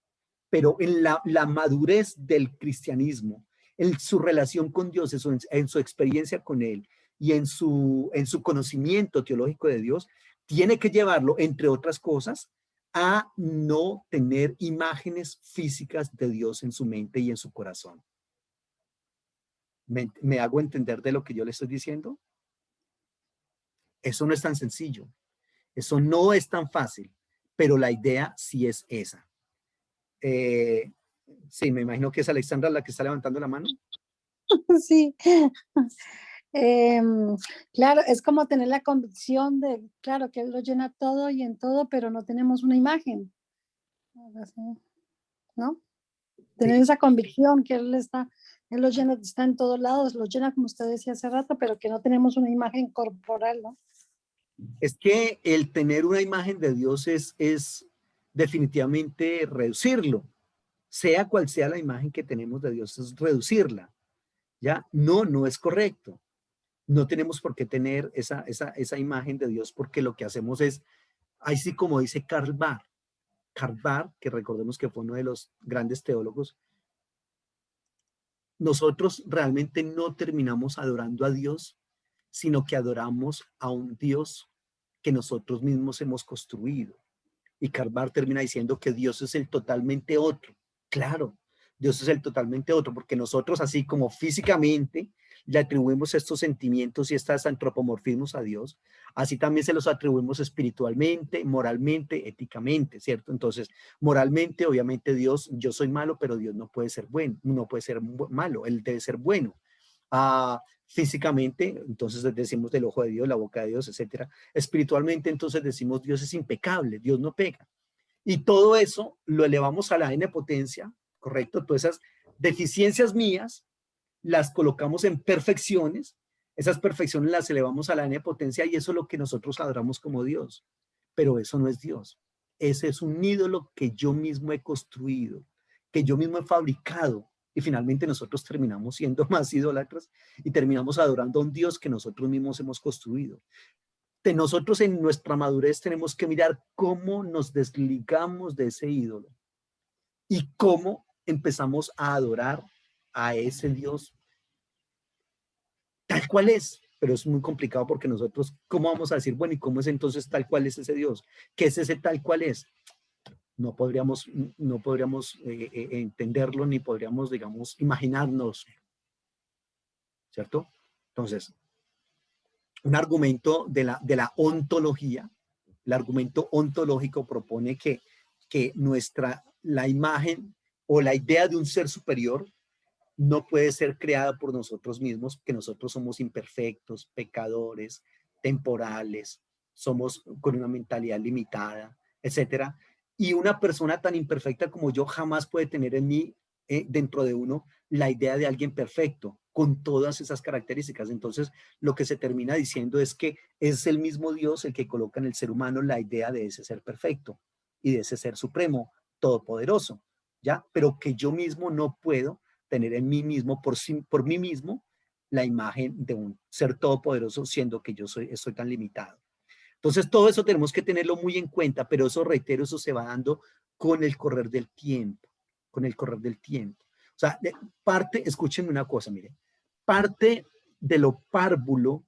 Pero en la madurez del cristianismo, en su relación con Dios, en su experiencia con Él y en su conocimiento teológico de Dios, tiene que llevarlo, entre otras cosas, a no tener imágenes físicas de Dios en su mente y en su corazón. ¿Me hago entender de lo que yo le estoy diciendo? Eso no es tan sencillo, eso no es tan fácil, pero la idea sí es esa. Sí, me imagino que es Alexandra la que está levantando la mano. Sí. Em, claro, es como tener la convicción de, claro, que Él lo llena todo y en todo, pero no tenemos una imagen, ¿no? Tener Sí, esa convicción que Él lo llena, está en todos lados, lo llena como usted decía hace rato, pero que no tenemos una imagen corporal, ¿no? es que el tener una imagen de Dios es definitivamente reducirlo, sea cual sea la imagen que tenemos de Dios, es reducirla, ¿ya? No, no es correcto. No tenemos por qué tener esa imagen de Dios, porque lo que hacemos es, así como dice Karl Barth, que recordemos que fue uno de los grandes teólogos, nosotros realmente no terminamos adorando a Dios, sino que adoramos a un Dios que nosotros mismos hemos construido. Y Karl Barth termina diciendo que Dios es el totalmente otro. Claro, Dios es el totalmente otro, porque nosotros, así como físicamente le atribuimos estos sentimientos y estos antropomorfismos a Dios, así también se los atribuimos espiritualmente, moralmente, éticamente, ¿cierto? Entonces, moralmente, obviamente Dios, yo soy malo, pero Dios no puede ser bueno, no puede ser malo, Él debe ser bueno. Físicamente, entonces decimos del ojo de Dios, la boca de Dios, etcétera. Espiritualmente, entonces decimos Dios es impecable, Dios no pega. Y todo eso lo elevamos a la n potencia, ¿correcto? Todas esas deficiencias mías las colocamos en perfecciones, esas perfecciones las elevamos a la n potencia y eso es lo que nosotros adoramos como Dios. Pero eso no es Dios. Ese es un ídolo que yo mismo he construido, que yo mismo he fabricado. Y finalmente nosotros terminamos siendo más idólatras y terminamos adorando a un Dios que nosotros mismos hemos construido. De nosotros en nuestra madurez tenemos que mirar cómo nos desligamos de ese ídolo y cómo empezamos a adorar a ese Dios tal cual es. Pero es muy complicado porque nosotros, ¿cómo vamos a decir, bueno, y cómo es entonces tal cual es ese Dios? ¿Qué es ese tal cual es? No podríamos entenderlo ni podríamos, digamos, imaginarnos, ¿cierto? Entonces, un argumento de la ontología, el argumento ontológico propone que la imagen o la idea de un ser superior no puede ser creada por nosotros mismos, que nosotros somos imperfectos, pecadores, temporales, somos con una mentalidad limitada, etcétera. Y una persona tan imperfecta como yo jamás puede tener en mí, dentro de uno, la idea de alguien perfecto, con todas esas características. Entonces, lo que se termina diciendo es que es el mismo Dios el que coloca en el ser humano la idea de ese ser perfecto y de ese ser supremo, todopoderoso, ¿ya? Pero que yo mismo no puedo tener en mí mismo, por mí mismo, la imagen de un ser todopoderoso, siendo que yo estoy tan limitado. Entonces, todo eso tenemos que tenerlo muy en cuenta, pero eso, reitero, eso se va dando con el correr del tiempo, con el correr del tiempo. O sea, escúchenme una cosa, miren, parte de lo párvulo,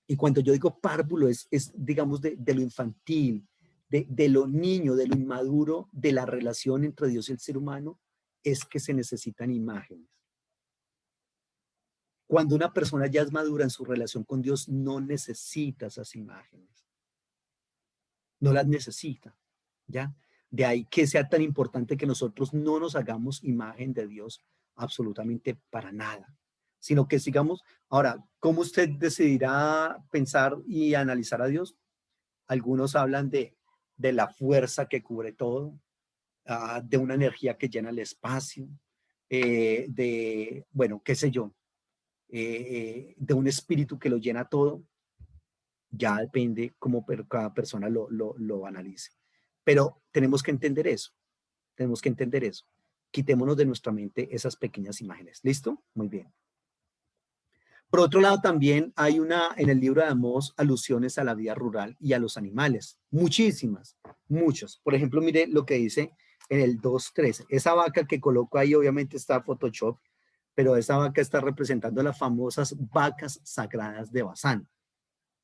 y cuando yo digo párvulo es digamos, de lo infantil, de lo niño, de lo inmaduro, de la relación entre Dios y el ser humano, es que se necesitan imágenes. Cuando una persona ya es madura en su relación con Dios, no necesita esas imágenes. No las necesita, ¿ya? De ahí que sea tan importante que nosotros no nos hagamos imagen de Dios absolutamente para nada, sino que sigamos. Ahora, ¿cómo usted decidirá pensar y analizar a Dios? Algunos hablan de la fuerza que cubre todo, de una energía que llena el espacio, bueno, qué sé yo, de un espíritu que lo llena todo. Ya depende cómo cada persona lo analice. Pero tenemos que entender eso, tenemos que entender eso. Quitémonos de nuestra mente esas pequeñas imágenes. ¿Listo? Muy bien. Por otro lado, también hay en el libro de Amós alusiones a la vida rural y a los animales. Muchísimas, muchos. Por ejemplo, mire lo que dice en el 2.13. Esa vaca que coloco ahí obviamente está Photoshop, pero esa vaca está representando las famosas vacas sagradas de Basán.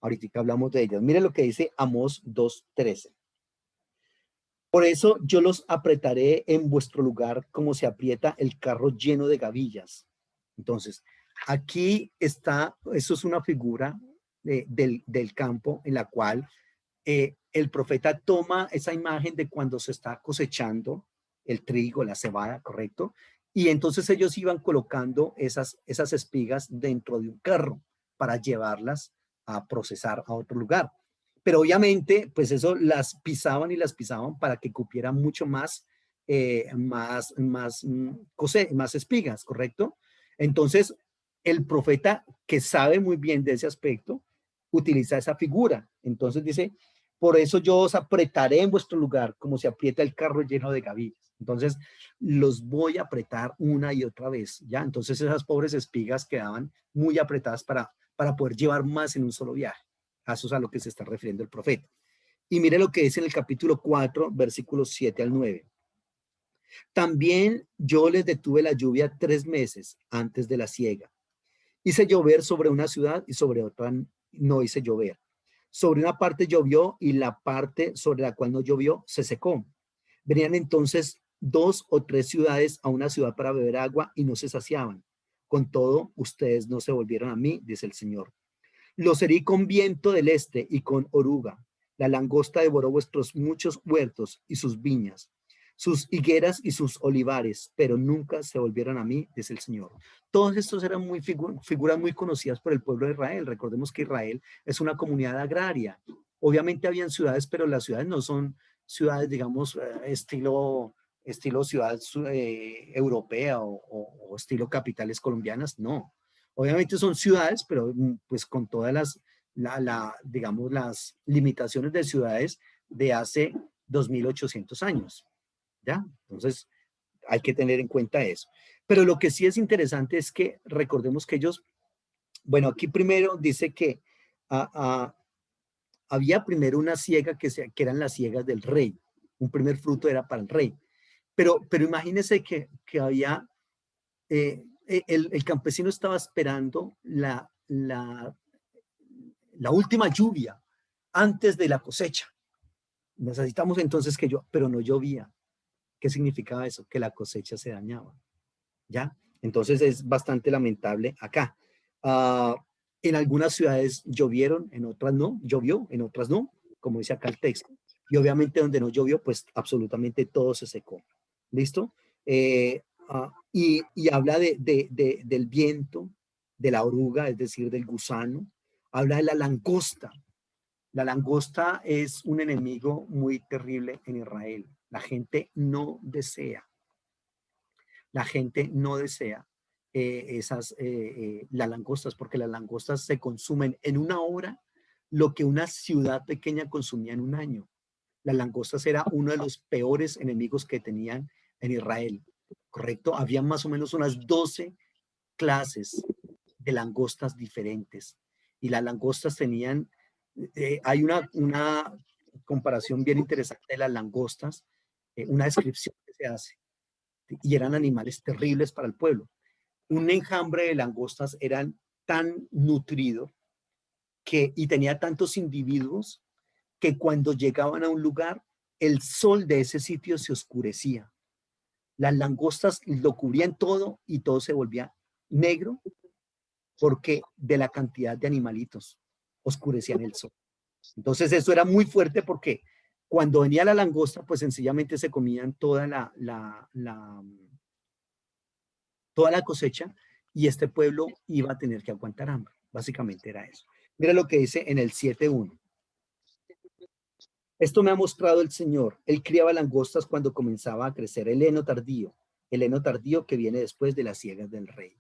Ahorita hablamos de ellas. Mire lo que dice Amós 2.13. Por eso yo los apretaré en vuestro lugar como se aprieta el carro lleno de gavillas. Entonces, aquí está, eso es una figura del campo en la cual el profeta toma esa imagen de cuando se está cosechando el trigo, la cebada, ¿correcto? Y entonces ellos iban colocando esas espigas dentro de un carro para llevarlas a procesar a otro lugar. Pero obviamente, pues eso las pisaban y las pisaban para que cupieran mucho más, más espigas, ¿correcto? Entonces, el profeta que sabe muy bien de ese aspecto, utiliza esa figura. Entonces dice, por eso yo os apretaré en vuestro lugar, como se aprieta el carro lleno de gavillas. Entonces, los voy a apretar una y otra vez, ¿ya? Entonces, esas pobres espigas quedaban muy apretadas para para poder llevar más en un solo viaje. A eso es a lo que se está refiriendo el profeta. Y mire lo que dice en el capítulo 4, versículos 7 al 9. También yo les detuve la lluvia 3 meses antes de la siega. Hice llover sobre una ciudad y sobre otra no hice llover. Sobre una parte llovió y la parte sobre la cual no llovió se secó. Venían entonces 2 o 3 ciudades a una ciudad para beber agua y no se saciaban. Con todo, ustedes no se volvieron a mí, dice el Señor. Los herí con viento del este y con oruga. La langosta devoró vuestros muchos huertos y sus viñas, sus higueras y sus olivares, pero nunca se volvieron a mí, dice el Señor. Todos estos eran figuras muy conocidas por el pueblo de Israel. Recordemos que Israel es una comunidad agraria. Obviamente habían ciudades, pero las ciudades no son ciudades, digamos, estilo ciudad europea o estilo capitales colombianas, no. Obviamente son ciudades, pero pues con todas digamos, las limitaciones de ciudades de hace 2800 años, ¿ya? Entonces, hay que tener en cuenta eso. Pero lo que sí es interesante es que recordemos que ellos, bueno, aquí primero dice que había primero una siega que eran las siegas del rey. Un primer fruto era para el rey. Pero imagínense que había, el campesino estaba esperando la última lluvia antes de la cosecha. Necesitamos entonces pero no llovía. ¿Qué significaba eso? Que la cosecha se dañaba. ¿Ya? Entonces es bastante lamentable acá. En algunas ciudades llovieron, en otras no, llovió, en otras no, como dice acá el texto. Y obviamente donde no llovió, pues absolutamente todo se secó. ¿Listo? Y habla del viento, de la oruga, es decir, del gusano. Habla de la langosta. La langosta es un enemigo muy terrible en Israel. La gente no desea las langostas, porque las langostas se consumen en una hora lo que una ciudad pequeña consumía en un año. Las langostas era uno de los peores enemigos que tenían en Israel, ¿correcto? Había más o menos unas 12 clases de langostas diferentes y las langostas tenían, hay una comparación bien interesante de las langostas, una descripción que se hace, y eran animales terribles para el pueblo. Un enjambre de langostas eran tan nutrido y tenía tantos individuos que cuando llegaban a un lugar, el sol de ese sitio se oscurecía. Las langostas lo cubrían todo y todo se volvía negro porque de la cantidad de animalitos oscurecían el sol. Entonces eso era muy fuerte porque cuando venía la langosta, pues sencillamente se comían toda toda la cosecha y este pueblo iba a tener que aguantar hambre. Básicamente era eso. Mira lo que dice en el 7:1. Esto me ha mostrado el Señor. Él criaba langostas cuando comenzaba a crecer el heno tardío que viene después de las siegas del rey.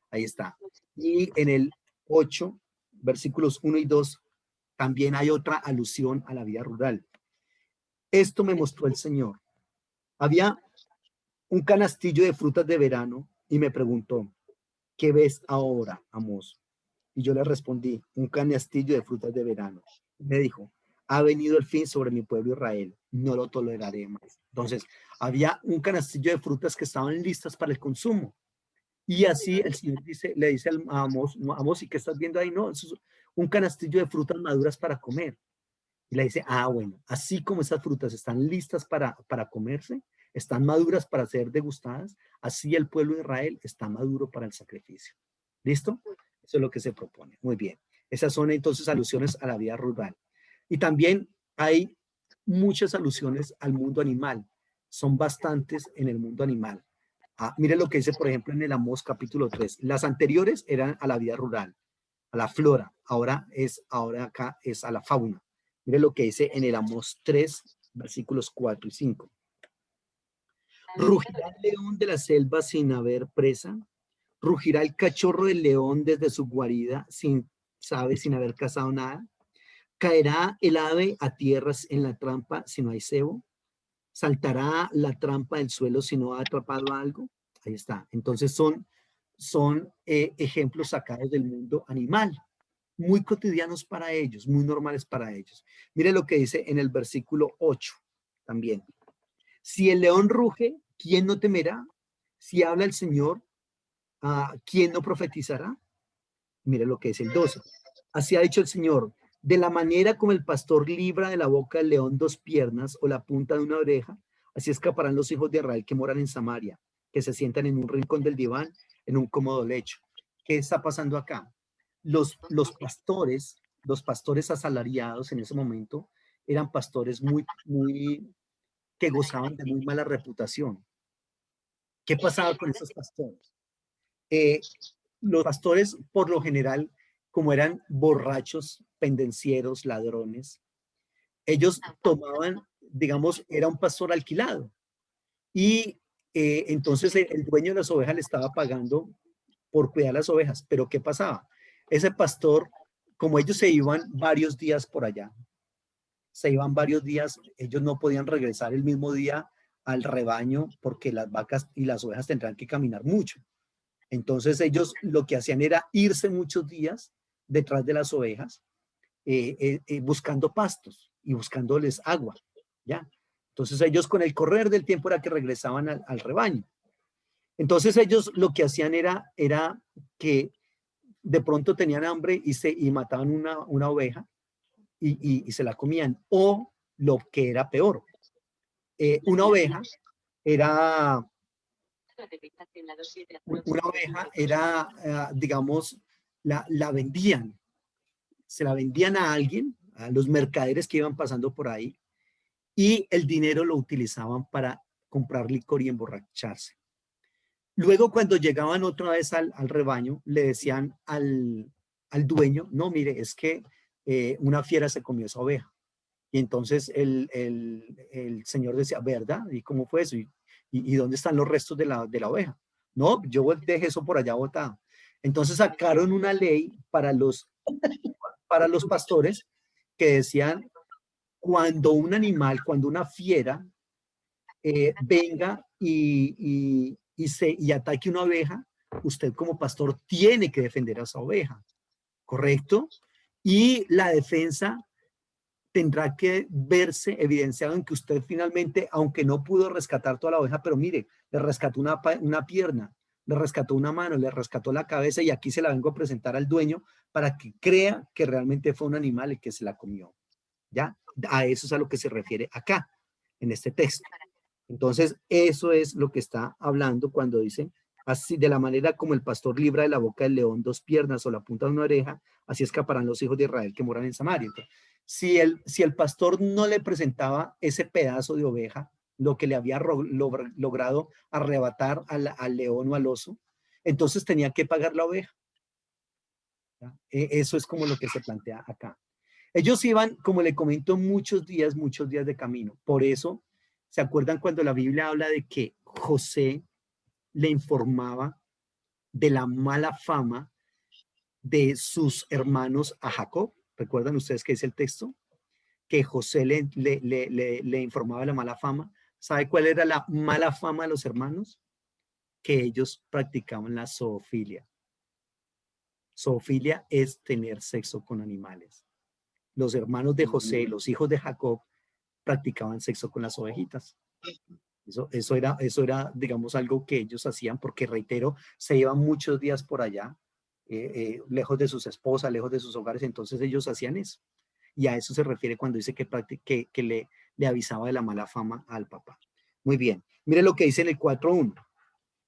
Ahí está. Y en el 8, versículos 1 y 2, también hay otra alusión a la vida rural. Esto me mostró el Señor. Había un canastillo de frutas de verano y me preguntó, ¿qué ves ahora, Amós? Y yo le respondí, un canastillo de frutas de verano. Me dijo, ha venido el fin sobre mi pueblo Israel, no lo toleraré más. Entonces, había un canastillo de frutas que estaban listas para el consumo. Y así el Señor le dice a Amós, ¿y qué estás viendo ahí? No, eso es un canastillo de frutas maduras para comer. Y le dice, bueno, así como esas frutas están listas para comerse, están maduras para ser degustadas, así el pueblo de Israel está maduro para el sacrificio. ¿Listo? Eso es lo que se propone. Muy bien. Esas son entonces alusiones a la vida rural. Y también hay muchas alusiones al mundo animal. Son bastantes en el mundo animal. Mire lo que dice, por ejemplo, en el Amós capítulo 3. Las anteriores eran a la vida rural, a la flora. Ahora acá es a la fauna. Mire lo que dice en el Amós 3, versículos 4 y 5. ¿Rugirá el león de la selva sin haber presa? ¿Rugirá el cachorro del león desde su guarida sin haber cazado nada? ¿Caerá el ave a tierras en la trampa si no hay cebo? ¿Saltará la trampa del suelo si no ha atrapado algo? Ahí está. Entonces son ejemplos sacados del mundo animal. muy cotidianos para ellos, muy normales para ellos. Mire lo que dice en el versículo 8 también. Si el león ruge, ¿quién no temerá? Si habla el Señor, ¿quién no profetizará? Mire lo que es el 12. Así ha dicho el Señor, de la manera como el pastor libra de la boca del león dos piernas o la punta de una oreja, así escaparán los hijos de Israel que moran en Samaria, que se sientan en un rincón del diván, en un cómodo lecho. ¿Qué está pasando acá? Los pastores asalariados en ese momento eran pastores que gozaban de muy mala reputación. ¿Qué pasaba con esos pastores? Los pastores, por lo general, como eran borrachos, pendencieros, ladrones, ellos tomaban, digamos, era un pastor alquilado. Y entonces el dueño de las ovejas le estaba pagando por cuidar las ovejas. Pero ¿qué pasaba? Ese pastor, como ellos se iban varios días por allá, se iban varios días, ellos no podían regresar el mismo día al rebaño porque las vacas y las ovejas tendrán que caminar mucho. Entonces ellos lo que hacían era irse muchos días detrás de las ovejas, buscando pastos y buscándoles agua, ¿ya? Entonces ellos con el correr del tiempo era que regresaban al rebaño. Entonces ellos lo que hacían era que de pronto tenían hambre y mataban una oveja y se la comían. O lo que era peor, una oveja era digamos, la vendían, se la vendían a alguien, a los mercaderes que iban pasando por ahí, y el dinero lo utilizaban para comprar licor y emborracharse. Luego, cuando llegaban otra vez al rebaño, le decían al dueño, no, mire, es que una fiera se comió esa oveja. Y entonces el señor decía, ¿verdad? ¿Y cómo fue eso? ¿Y dónde están los restos de la oveja? No, yo dejé eso por allá botado. Entonces sacaron una ley para los pastores que decían, cuando un animal, cuando una fiera venga y ataque una oveja, usted como pastor tiene que defender a esa oveja, ¿correcto? Y la defensa tendrá que verse evidenciado en que usted finalmente, aunque no pudo rescatar toda la oveja, pero mire, le rescató una pierna, le rescató una mano, le rescató la cabeza y aquí se la vengo a presentar al dueño para que crea que realmente fue un animal el que se la comió. ¿Ya? A eso es a lo que se refiere acá, en este texto. Entonces, eso es lo que está hablando cuando dice, así de la manera como el pastor libra de la boca del león dos piernas o la punta de una oreja, así escaparán los hijos de Israel que moran en Samaria. Entonces, si el pastor no le presentaba ese pedazo de oveja, lo que le había logrado arrebatar al león o al oso, entonces tenía que pagar la oveja. Eso es como lo que se plantea acá. Ellos iban, como le comento, muchos días de camino. Por eso, ¿se acuerdan cuando la Biblia habla de que José le informaba de la mala fama de sus hermanos a Jacob? ¿Recuerdan ustedes qué es el texto? Que José le informaba de la mala fama. ¿Sabe cuál era la mala fama de los hermanos? Que ellos practicaban la zoofilia. Zoofilia es tener sexo con animales. Los hermanos de José, los hijos de Jacob, practicaban sexo con las ovejitas. Eso era, digamos, algo que ellos hacían porque, reitero, se iban muchos días por allá, lejos de sus esposas, lejos de sus hogares, entonces ellos hacían eso. Y a eso se refiere cuando dice que le avisaba de la mala fama al papá. Muy bien, mire lo que dice en el 4.1.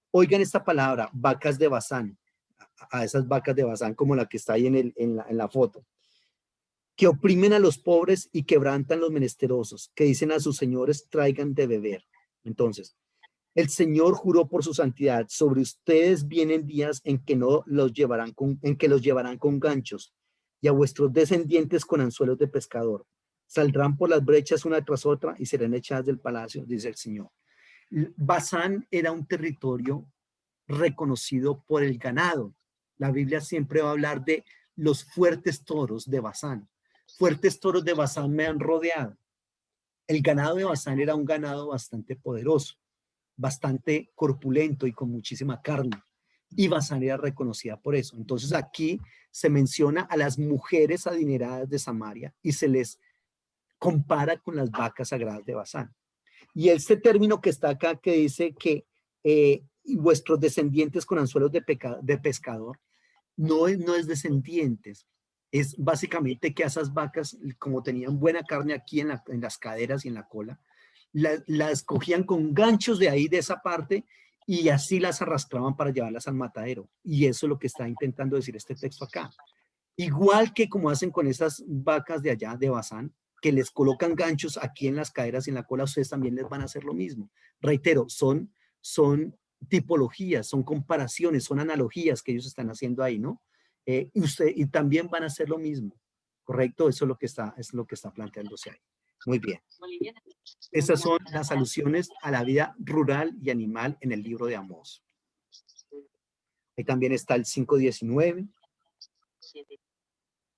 Oigan esta palabra, vacas de Basán, a esas vacas de Basán como la que está ahí en la foto, que oprimen a los pobres y quebrantan los menesterosos, que dicen a sus señores, traigan de beber. Entonces, el Señor juró por su santidad, sobre ustedes vienen días en que los llevarán con ganchos, y a vuestros descendientes con anzuelos de pescador. Saldrán por las brechas una tras otra y serán echadas del palacio, dice el Señor. Basán era un territorio reconocido por el ganado. La Biblia siempre va a hablar de los fuertes toros de Basán. Fuertes toros de Basán me han rodeado. El ganado de Basán era un ganado bastante poderoso, bastante corpulento y con muchísima carne. y Basán era reconocida por eso. Entonces aquí se menciona a las mujeres adineradas de Samaria y se les compara con las vacas sagradas de Basán. Y este término que está acá que dice que vuestros descendientes con anzuelos de pescador, no es descendientes, es básicamente que esas vacas, como tenían buena carne aquí en las caderas y en la cola, las cogían con ganchos de ahí, de esa parte, y así las arrastraban para llevarlas al matadero. Y eso es lo que está intentando decir este texto acá. Igual que como hacen con esas vacas de allá, de Basán, que les colocan ganchos aquí en las caderas y en la cola, ustedes también les van a hacer lo mismo. Reitero, son tipologías, son comparaciones, son analogías que ellos están haciendo ahí, ¿no? Y también van a hacer lo mismo, ¿correcto? Eso es lo que está planteándose ahí. Muy bien. Esas son las alusiones a la vida rural y animal en el libro de Amós. Ahí también está el 5:19.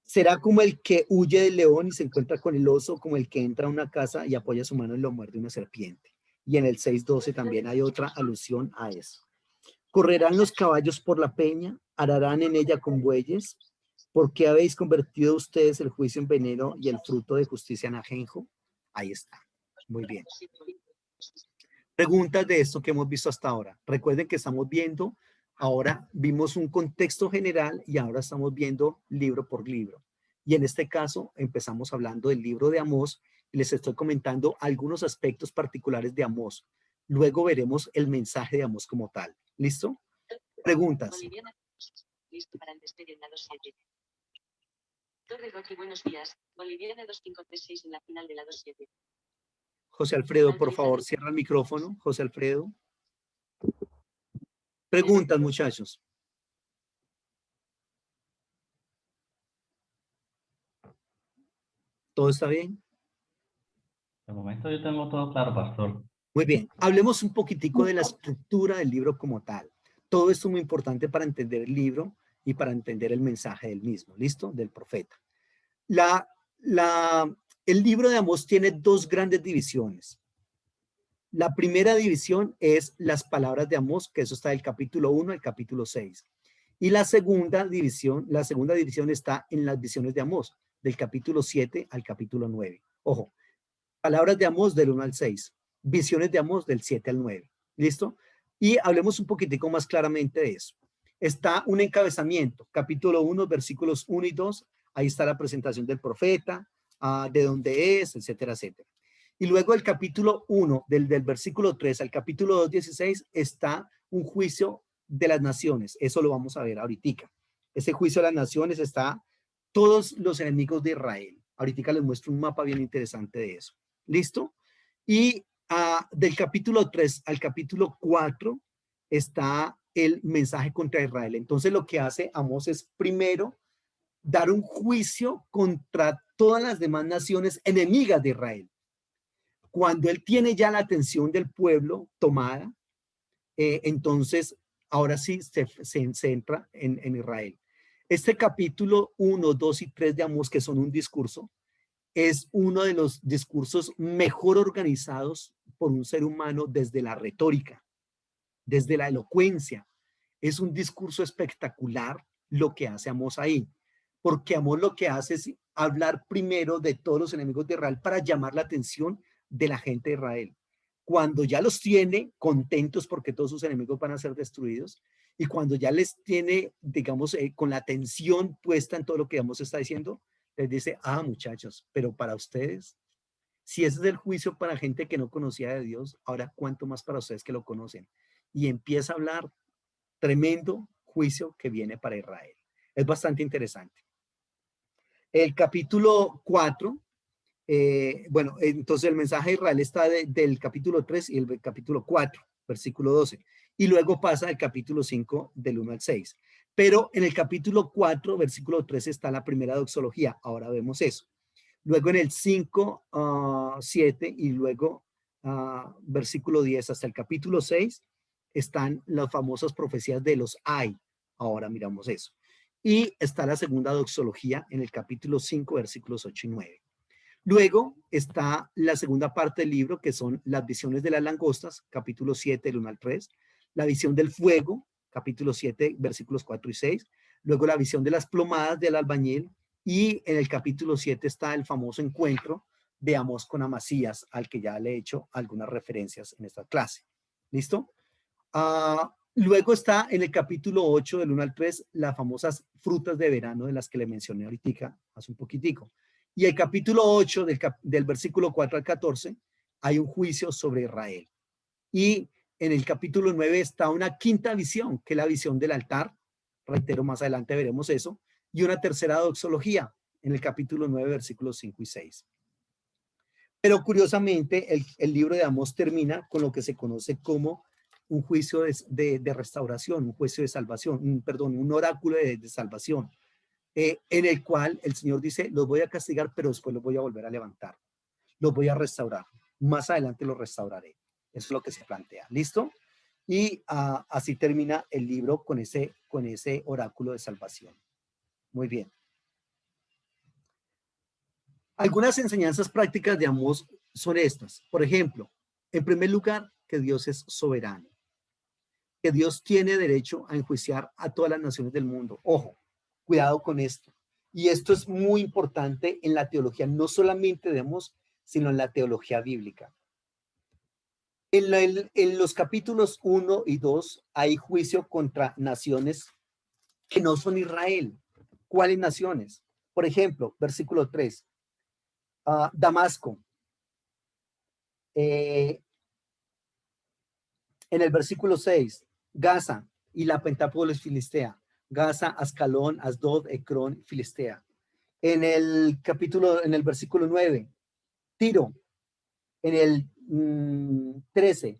Será como el que huye del león y se encuentra con el oso, como el que entra a una casa y apoya su mano y lo muerde una serpiente. Y en el 6:12 también hay otra alusión a eso. Correrán los caballos por la peña, ararán en ella con bueyes. ¿Por qué habéis convertido ustedes el juicio en veneno y el fruto de justicia en ajenjo? Ahí está. Muy bien. Preguntas de esto que hemos visto hasta ahora. Recuerden que estamos viendo, ahora vimos un contexto general y ahora estamos viendo libro por libro. Y en este caso empezamos hablando del libro de Amós y les estoy comentando algunos aspectos particulares de Amós. Luego veremos el mensaje de Amós como tal. ¿Listo? Preguntas. Listo para el despegue en la 27. Torre Rocky, buenos días. Boliviana 2536 en la final de la 27. José Alfredo, por favor, cierra el micrófono. José Alfredo. Preguntas, muchachos. ¿Todo está bien? De momento yo tengo todo claro, pastor. Muy bien. Hablemos un poquitico de la estructura del libro como tal. Todo esto es muy importante para entender el libro y para entender el mensaje del mismo, ¿listo? Del profeta. El libro de Amós tiene dos grandes divisiones. La primera división es las palabras de Amós, que eso está del capítulo 1 al capítulo 6. Y la segunda división está en las visiones de Amós, del capítulo 7 al capítulo 9. Ojo, palabras de Amós del 1 al 6, visiones de Amós del 7 al 9. ¿Listo? Y hablemos un poquitico más claramente de eso. Está un encabezamiento, capítulo 1, versículos 1 y 2. Ahí está la presentación del profeta, de dónde es, etcétera, etcétera. Y luego el capítulo 1, del versículo 3 al capítulo 2, 16, está un juicio de las naciones. Eso lo vamos a ver ahorita. Ese juicio de las naciones está todos los enemigos de Israel. Ahorita les muestro un mapa bien interesante de eso. ¿Listo? Y del capítulo 3 al capítulo 4 está el mensaje contra Israel. Entonces lo que hace Amós es primero dar un juicio contra todas las demás naciones enemigas de Israel. Cuando él tiene ya la atención del pueblo tomada, entonces ahora sí se centra en Israel. Este capítulo 1, 2 y 3 de Amós, que son un discurso, es uno de los discursos mejor organizados por un ser humano desde la retórica, desde la elocuencia. Es un discurso espectacular lo que hace Amós ahí, porque Amós lo que hace es hablar primero de todos los enemigos de Israel para llamar la atención de la gente de Israel. Cuando ya los tiene contentos porque todos sus enemigos van a ser destruidos y cuando ya les tiene, digamos, con la atención puesta en todo lo que Amós está diciendo, les dice, muchachos, pero para ustedes, si ese es el juicio para gente que no conocía de Dios, ahora cuánto más para ustedes que lo conocen. Y empieza a hablar tremendo juicio que viene para Israel. Es bastante interesante. El capítulo 4, bueno, entonces el mensaje de Israel está del capítulo 3 y el capítulo 4, versículo 12. Y luego pasa al capítulo 5 del 1 al 6. Pero en el capítulo 4, versículo 3 está la primera doxología. Ahora vemos eso. Luego en el 5, 7 y luego versículo 10 hasta el capítulo 6 están las famosas profecías de los ay. Ahora miramos eso. Y está la segunda doxología en el capítulo 5, versículos 8 y 9. Luego está la segunda parte del libro, que son las visiones de las langostas, capítulo 7, del 1 al 3, la visión del fuego, capítulo 7, versículos 4 y 6. Luego la visión de las plomadas del albañil. Y en el capítulo 7 está el famoso encuentro de Amós con Amasías, al que ya le he hecho algunas referencias en esta clase. ¿Listo? Luego está en el capítulo 8, del 1 al 3, las famosas frutas de verano de las que le mencioné ahorita hace un poquitico. Y el capítulo 8, del versículo 4 al 14, hay un juicio sobre Israel. Y en el capítulo 9 está una quinta visión, que es la visión del altar. Reitero, más adelante veremos eso. Y una tercera doxología, en el capítulo 9, versículos 5 y 6. Pero curiosamente, el libro de Amós termina con lo que se conoce como un juicio de restauración, un juicio de salvación, un oráculo de salvación, en el cual el Señor dice, los voy a castigar, pero después los voy a volver a levantar, los voy a restaurar, más adelante los restauraré. Eso es lo que se plantea. ¿Listo? Y así termina el libro con ese oráculo de salvación. Muy bien. Algunas enseñanzas prácticas de Amós son estas. Por ejemplo, en primer lugar, que Dios es soberano, que Dios tiene derecho a enjuiciar a todas las naciones del mundo. Ojo, cuidado con esto. Y esto es muy importante en la teología, no solamente de Amós, sino en la teología bíblica. En los capítulos 1 y 2 hay juicio contra naciones que no son Israel. ¿Cuáles naciones? Por ejemplo, versículo 3. Damasco. En el versículo 6, Gaza y la Pentápolis filistea. Gaza, Ascalón, Asdod, Ecrón, Filistea. En el versículo 9, Tiro. En el 13,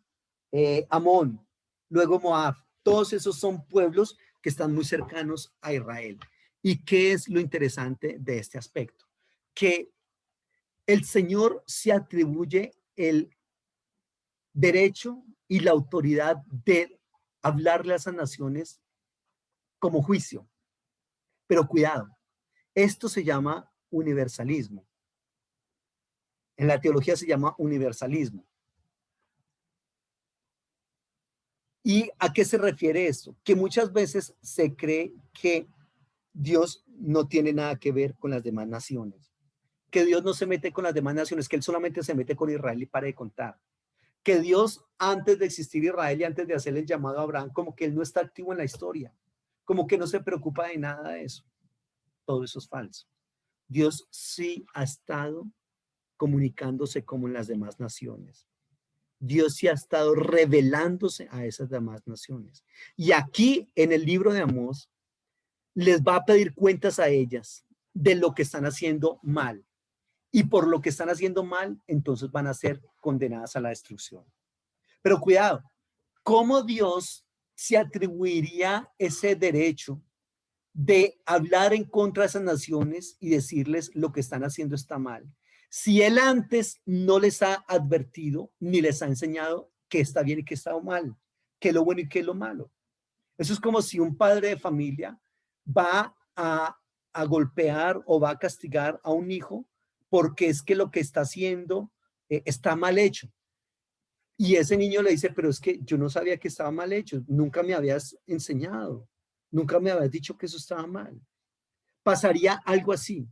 Amón. Luego Moab. Todos esos son pueblos que están muy cercanos a Israel. ¿Y qué es lo interesante de este aspecto? Que el Señor se atribuye el derecho y la autoridad de hablarle a esas naciones como juicio. Pero cuidado, esto se llama universalismo. En la teología se llama universalismo. ¿Y a qué se refiere esto? Que muchas veces se cree que Dios no tiene nada que ver con las demás naciones, que Dios no se mete con las demás naciones, que Él solamente se mete con Israel y para de contar. Que Dios, antes de existir Israel y antes de hacerle el llamado a Abraham, como que Él no está activo en la historia, como que no se preocupa de nada de eso. Todo eso es falso. Dios sí ha estado comunicándose como en las demás naciones. Dios sí ha estado revelándose a esas demás naciones. Y aquí en el libro de Amós les va a pedir cuentas a ellas de lo que están haciendo mal. Y por lo que están haciendo mal, entonces van a ser condenadas a la destrucción. Pero cuidado, ¿cómo Dios se atribuiría ese derecho de hablar en contra de esas naciones y decirles lo que están haciendo está mal, si Él antes no les ha advertido ni les ha enseñado que está bien y que está mal, que es lo bueno y que es lo malo? Eso es como si un padre de familia va a golpear o va a castigar a un hijo porque es que lo que está haciendo está mal hecho. Y ese niño le dice, pero es que yo no sabía que estaba mal hecho, nunca me habías enseñado, nunca me habías dicho que eso estaba mal. Pasaría algo así.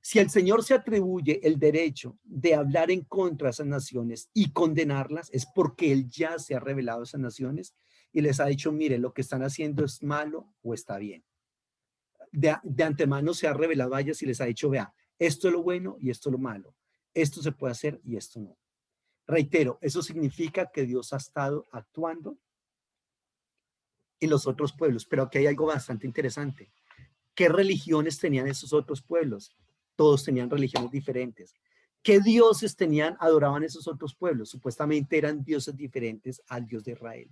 Si el Señor se atribuye el derecho de hablar en contra de esas naciones y condenarlas, es porque Él ya se ha revelado a esas naciones y les ha dicho, mire, lo que están haciendo es malo o está bien. De antemano se ha revelado a ellas y les ha dicho, vea, esto es lo bueno y esto es lo malo. Esto se puede hacer y esto no. Reitero, eso significa que Dios ha estado actuando en los otros pueblos, pero aquí hay algo bastante interesante. ¿Qué religiones tenían esos otros pueblos? Todos tenían religiones diferentes. ¿Qué dioses adoraban esos otros pueblos? Supuestamente eran dioses diferentes al Dios de Israel.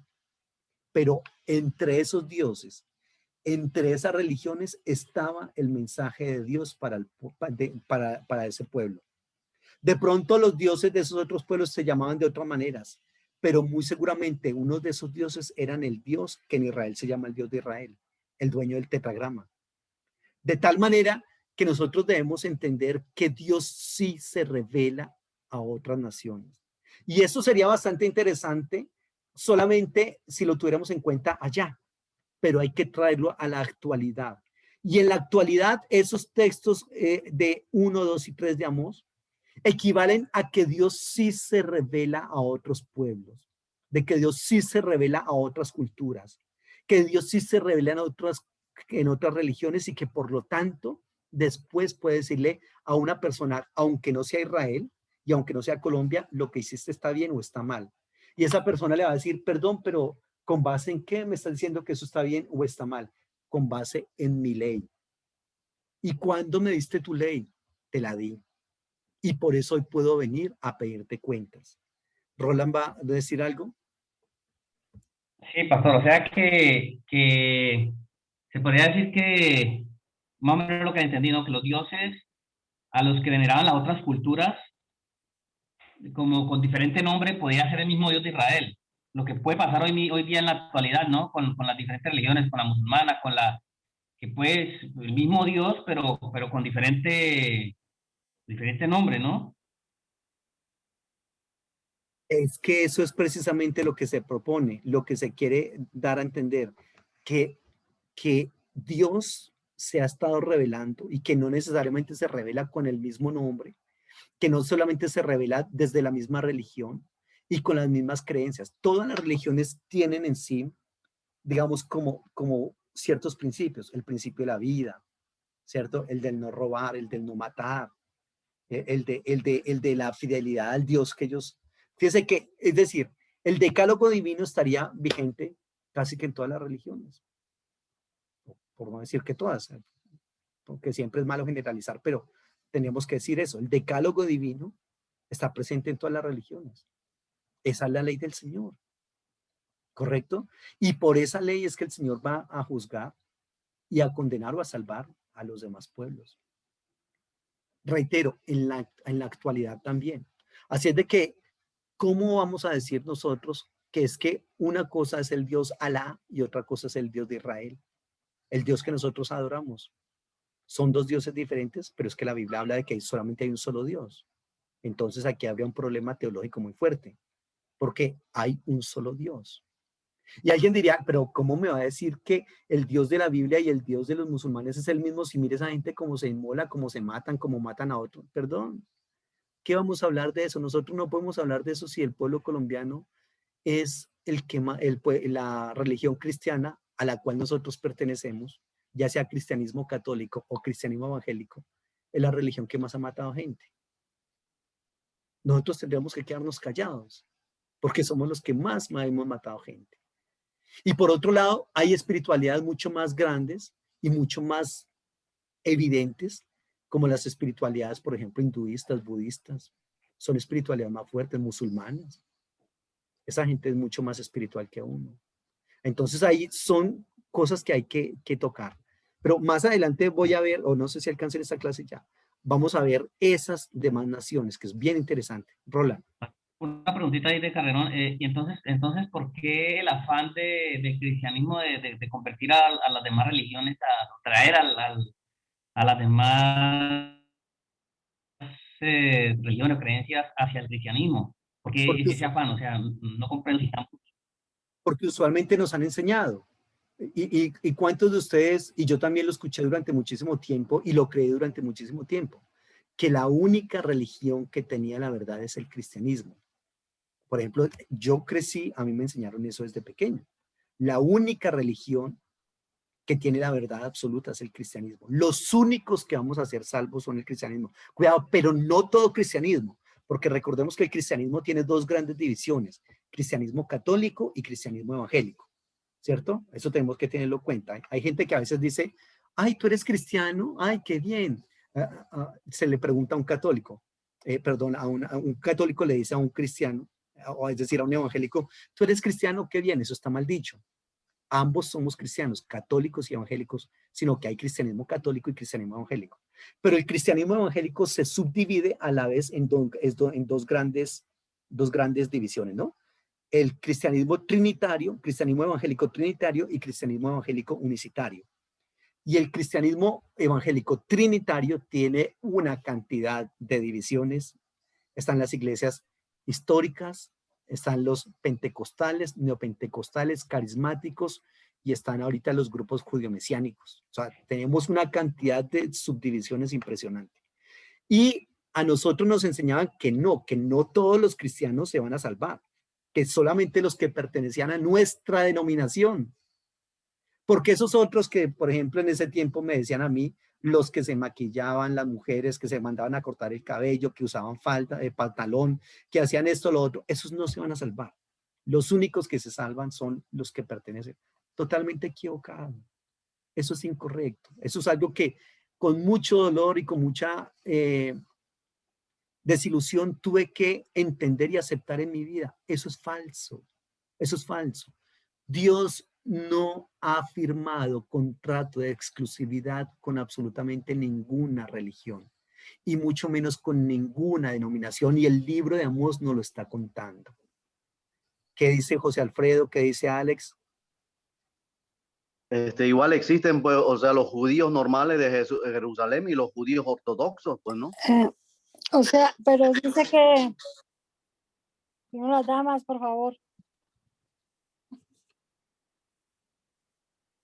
Pero entre esos dioses, entre esas religiones, estaba el mensaje de Dios para ese pueblo. De pronto los dioses de esos otros pueblos se llamaban de otras maneras, pero muy seguramente uno de esos dioses eran el Dios que en Israel se llama el Dios de Israel, el dueño del tetragrama. De tal manera que nosotros debemos entender que Dios sí se revela a otras naciones. Y eso sería bastante interesante solamente si lo tuviéramos en cuenta allá. pero hay que traerlo a la actualidad. Y en la actualidad, esos textos de 1, 2 y 3 de Amós equivalen a que Dios sí se revela a otros pueblos, de que Dios sí se revela a otras culturas, que Dios sí se revela en otras religiones y que por lo tanto después puede decirle a una persona, aunque no sea Israel y aunque no sea Colombia, lo que hiciste está bien o está mal. Y esa persona le va a decir, perdón, pero ¿con base en qué me estás diciendo que eso está bien o está mal? Con base en mi ley. ¿Y cuándo me diste tu ley? Te la di. Y por eso hoy puedo venir a pedirte cuentas. ¿Roland va a decir algo? Sí, pastor, o sea que se podría decir que, más o menos lo que entendí, ¿no? Que los dioses a los que veneraban las otras culturas, como con diferente nombre, podía ser el mismo Dios de Israel. Lo que puede pasar hoy día en la actualidad, ¿no? Con las diferentes religiones, con la musulmana, con la que pues el mismo Dios, pero con diferente nombre, ¿no? Es que eso es precisamente lo que se propone, lo que se quiere dar a entender, que, que Dios se ha estado revelando y que no necesariamente se revela con el mismo nombre, que no solamente se revela desde la misma religión y con las mismas creencias. Todas las religiones tienen en sí, digamos, como ciertos principios, el principio de la vida, ¿cierto? El del no robar, el del no matar, el de la fidelidad al Dios que ellos, fíjense que, es decir, el decálogo divino estaría vigente casi que en todas las religiones, por no decir que todas, porque siempre es malo generalizar, pero tenemos que decir eso, el decálogo divino está presente en todas las religiones. Esa es la ley del Señor, ¿correcto? Y por esa ley es que el Señor va a juzgar y a condenar o a salvar a los demás pueblos. Reitero, en la actualidad también. Así es de que, ¿cómo vamos a decir nosotros que es que una cosa es el Dios Alá y otra cosa es el Dios de Israel? El Dios que nosotros adoramos. Son dos dioses diferentes, pero es que la Biblia habla de que solamente hay un solo Dios. Entonces aquí habría un problema teológico muy fuerte, porque hay un solo Dios. Y alguien diría, pero ¿cómo me va a decir que el Dios de la Biblia y el Dios de los musulmanes es el mismo si mire esa gente cómo se inmola, cómo se matan, cómo matan a otros? Perdón, ¿qué vamos a hablar de eso? Nosotros no podemos hablar de eso si el pueblo colombiano es la religión cristiana a la cual nosotros pertenecemos, ya sea cristianismo católico o cristianismo evangélico, es la religión que más ha matado gente. Nosotros tendríamos que quedarnos callados, porque somos los que más hemos matado gente. Y por otro lado, hay espiritualidades mucho más grandes y mucho más evidentes, como las espiritualidades, por ejemplo, hinduistas, budistas, son espiritualidades más fuertes, musulmanas. Esa gente es mucho más espiritual que uno. Entonces ahí son cosas que hay que tocar. Pero más adelante voy a ver, o no sé si alcancen esta clase ya, vamos a ver esas demás naciones, que es bien interesante. Roland. Una preguntita ahí de Carrerón, y entonces, ¿por qué el afán del cristianismo de convertir a las demás religiones, a traer a las demás religiones o creencias hacia el cristianismo? ¿Por qué Porque, ese afán? O sea, no comprendo si estamos... porque usualmente nos han enseñado. Y cuántos de ustedes, y yo también lo escuché durante muchísimo tiempo y lo creí durante muchísimo tiempo, que la única religión que tenía la verdad es el cristianismo. Por ejemplo, yo crecí, a mí me enseñaron eso desde pequeño. La única religión que tiene la verdad absoluta es el cristianismo. Los únicos que vamos a ser salvos son el cristianismo. Cuidado, pero no todo cristianismo, porque recordemos que el cristianismo tiene dos grandes divisiones, cristianismo católico y cristianismo evangélico, ¿cierto? Eso tenemos que tenerlo en cuenta. Hay gente que a veces dice, ay, tú eres cristiano, ay, qué bien. Se le pregunta a un católico, perdón, a un católico le dice a un cristiano, o es decir, a un evangélico, tú eres cristiano, qué bien, eso está mal dicho. Ambos somos cristianos, católicos y evangélicos, sino que hay cristianismo católico y cristianismo evangélico. Pero el cristianismo evangélico se subdivide a la vez en dos grandes divisiones, ¿no? El cristianismo trinitario, cristianismo evangélico trinitario y cristianismo evangélico unicitario. Y el cristianismo evangélico trinitario tiene una cantidad de divisiones. Están las iglesias históricas, están los pentecostales, neopentecostales, carismáticos y están ahorita los grupos judío-mesiánicos. O sea, tenemos una cantidad de subdivisiones impresionante. Y a nosotros nos enseñaban que no todos los cristianos se van a salvar, que solamente los que pertenecían a nuestra denominación. Porque esos otros que, por ejemplo, en ese tiempo me decían a mí, los que se maquillaban, las mujeres que se mandaban a cortar el cabello, que usaban falda, pantalón, que hacían esto, lo otro, esos no se van a salvar. Los únicos que se salvan son los que pertenecen. Totalmente equivocado. Eso es incorrecto. Eso es algo que con mucho dolor y con mucha desilusión tuve que entender y aceptar en mi vida. Eso es falso. Eso es falso. Dios no ha firmado contrato de exclusividad con absolutamente ninguna religión y mucho menos con ninguna denominación, y el libro de Amós nos lo está contando. ¿Qué dice José Alfredo? ¿Qué dice Alex? Igual existen, pues, o sea, los judíos normales de Jerusalén y los judíos ortodoxos, pues, ¿no? O sea, pero dice que... No, las damas, por favor.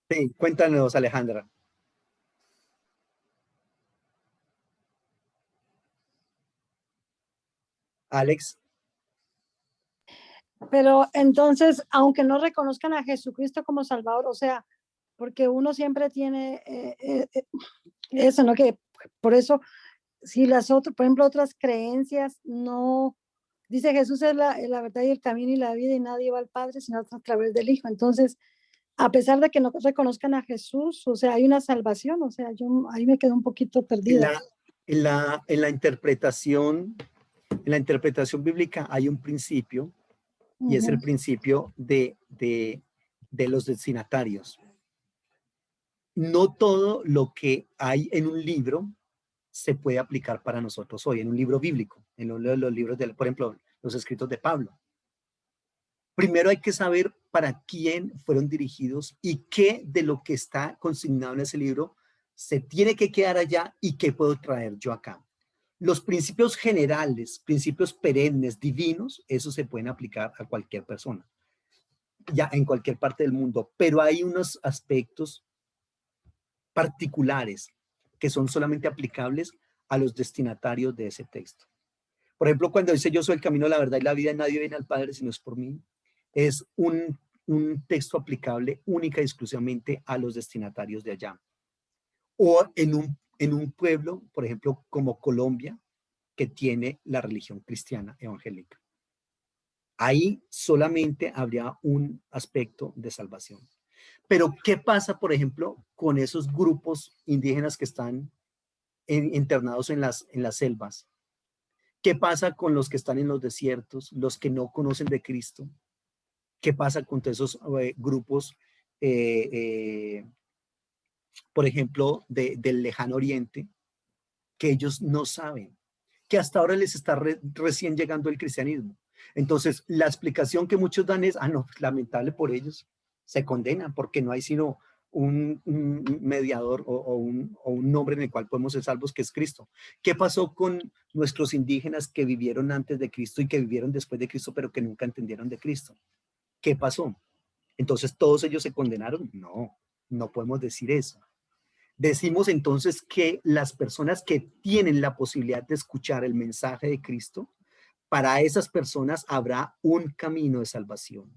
Sí, cuéntanos, Alejandra. Alex. Pero entonces, aunque no reconozcan a Jesucristo como Salvador, o sea, porque uno siempre tiene eso, ¿no? Que por eso, si las otras, por ejemplo, otras creencias, no, dice Jesús es la verdad y el camino y la vida y nadie va al Padre sino a través del Hijo. Entonces, a pesar de que no reconozcan a Jesús, o sea, hay una salvación, o sea, yo ahí me quedo un poquito perdida. En la interpretación bíblica hay un principio, y es el principio de los destinatarios. No todo lo que hay en un libro se puede aplicar para nosotros hoy, en un libro bíblico, en los libros, por ejemplo, los escritos de Pablo. Primero hay que saber para quién fueron dirigidos y qué de lo que está consignado en ese libro se tiene que quedar allá y qué puedo traer yo acá. Los principios generales, principios perennes, divinos, esos se pueden aplicar a cualquier persona, ya en cualquier parte del mundo, pero hay unos aspectos particulares que son solamente aplicables a los destinatarios de ese texto. Por ejemplo, cuando dice yo soy el camino, la verdad y la vida, nadie viene al Padre si no es por mí, es un texto aplicable única y exclusivamente a los destinatarios de allá. O en un pueblo, por ejemplo, como Colombia, que tiene la religión cristiana evangélica. Ahí solamente habría un aspecto de salvación. Pero, ¿qué pasa, por ejemplo, con esos grupos indígenas que están internados en las selvas? ¿Qué pasa con los que están en los desiertos, los que no conocen de Cristo? ¿Qué pasa con todos esos grupos, por ejemplo, del lejano oriente, que ellos no saben, que hasta ahora les está recién llegando el cristianismo? Entonces, la explicación que muchos dan es, no, lamentable por ellos, se condenan porque no hay sino un mediador o un nombre en el cual podemos ser salvos, que es Cristo. ¿Qué pasó con nuestros indígenas que vivieron antes de Cristo y que vivieron después de Cristo, pero que nunca entendieron de Cristo? ¿Qué pasó? Entonces, ¿todos ellos se condenaron? No, no podemos decir eso. Decimos entonces que las personas que tienen la posibilidad de escuchar el mensaje de Cristo, para esas personas habrá un camino de salvación.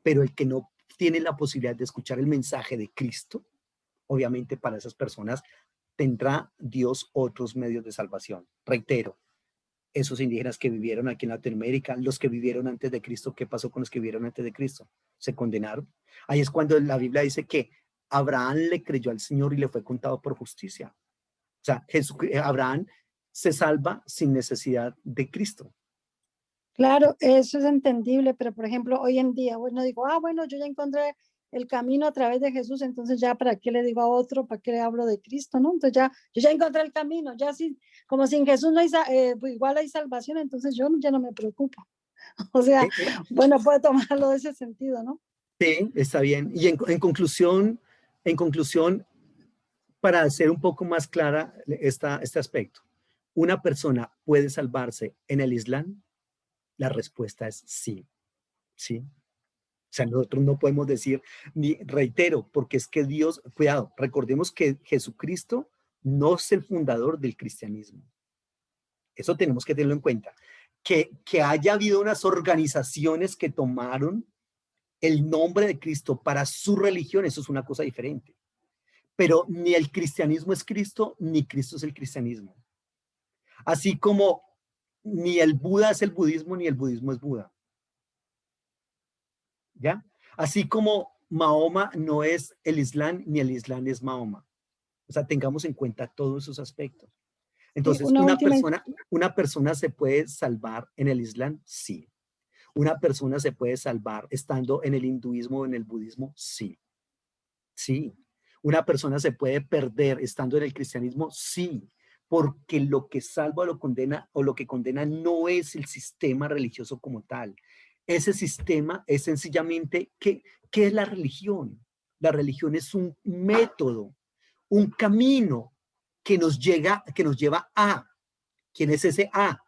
Pero el que no tiene la posibilidad de escuchar el mensaje de Cristo, obviamente para esas personas tendrá Dios otros medios de salvación. Reitero, esos indígenas que vivieron aquí en Latinoamérica, los que vivieron antes de Cristo, ¿qué pasó con los que vivieron antes de Cristo? Se condenaron. Ahí es cuando la Biblia dice que Abraham le creyó al Señor y le fue contado por justicia. O sea, Abraham se salva sin necesidad de Cristo. Claro, eso es entendible, pero por ejemplo, hoy en día, bueno, digo, bueno, yo ya encontré el camino a través de Jesús, entonces ya para qué le digo a otro, para qué le hablo de Cristo, ¿no? Entonces ya, yo ya encontré el camino, ya sí, como sin Jesús no hay, pues igual hay salvación, entonces yo ya no me preocupo. O sea, bueno, puede tomarlo de ese sentido, ¿no? Sí, está bien. Y en conclusión, para hacer un poco más clara este aspecto, ¿una persona puede salvarse en el Islam? La respuesta es sí, sí. O sea, nosotros no podemos decir, ni reitero, porque es que Dios, cuidado, recordemos que Jesucristo no es el fundador del cristianismo. Eso tenemos que tenerlo en cuenta. Que haya habido unas organizaciones que tomaron el nombre de Cristo para su religión, eso es una cosa diferente. Pero ni el cristianismo es Cristo, ni Cristo es el cristianismo. Así como ni el Buda es el budismo, ni el budismo es Buda. ¿Ya? Así como Mahoma no es el Islam, ni el Islam es Mahoma. O sea, tengamos en cuenta todos esos aspectos. Entonces, una última, una persona se puede salvar en el Islam, sí. Una persona se puede salvar estando en el hinduismo o en el budismo, sí. Sí. Una persona se puede perder estando en el cristianismo, sí. Porque lo que salva o lo condena o lo que condena no es el sistema religioso como tal. Ese sistema es sencillamente, ¿qué es la religión? La religión es un método, un camino que nos lleva a, ¿quién es ese a?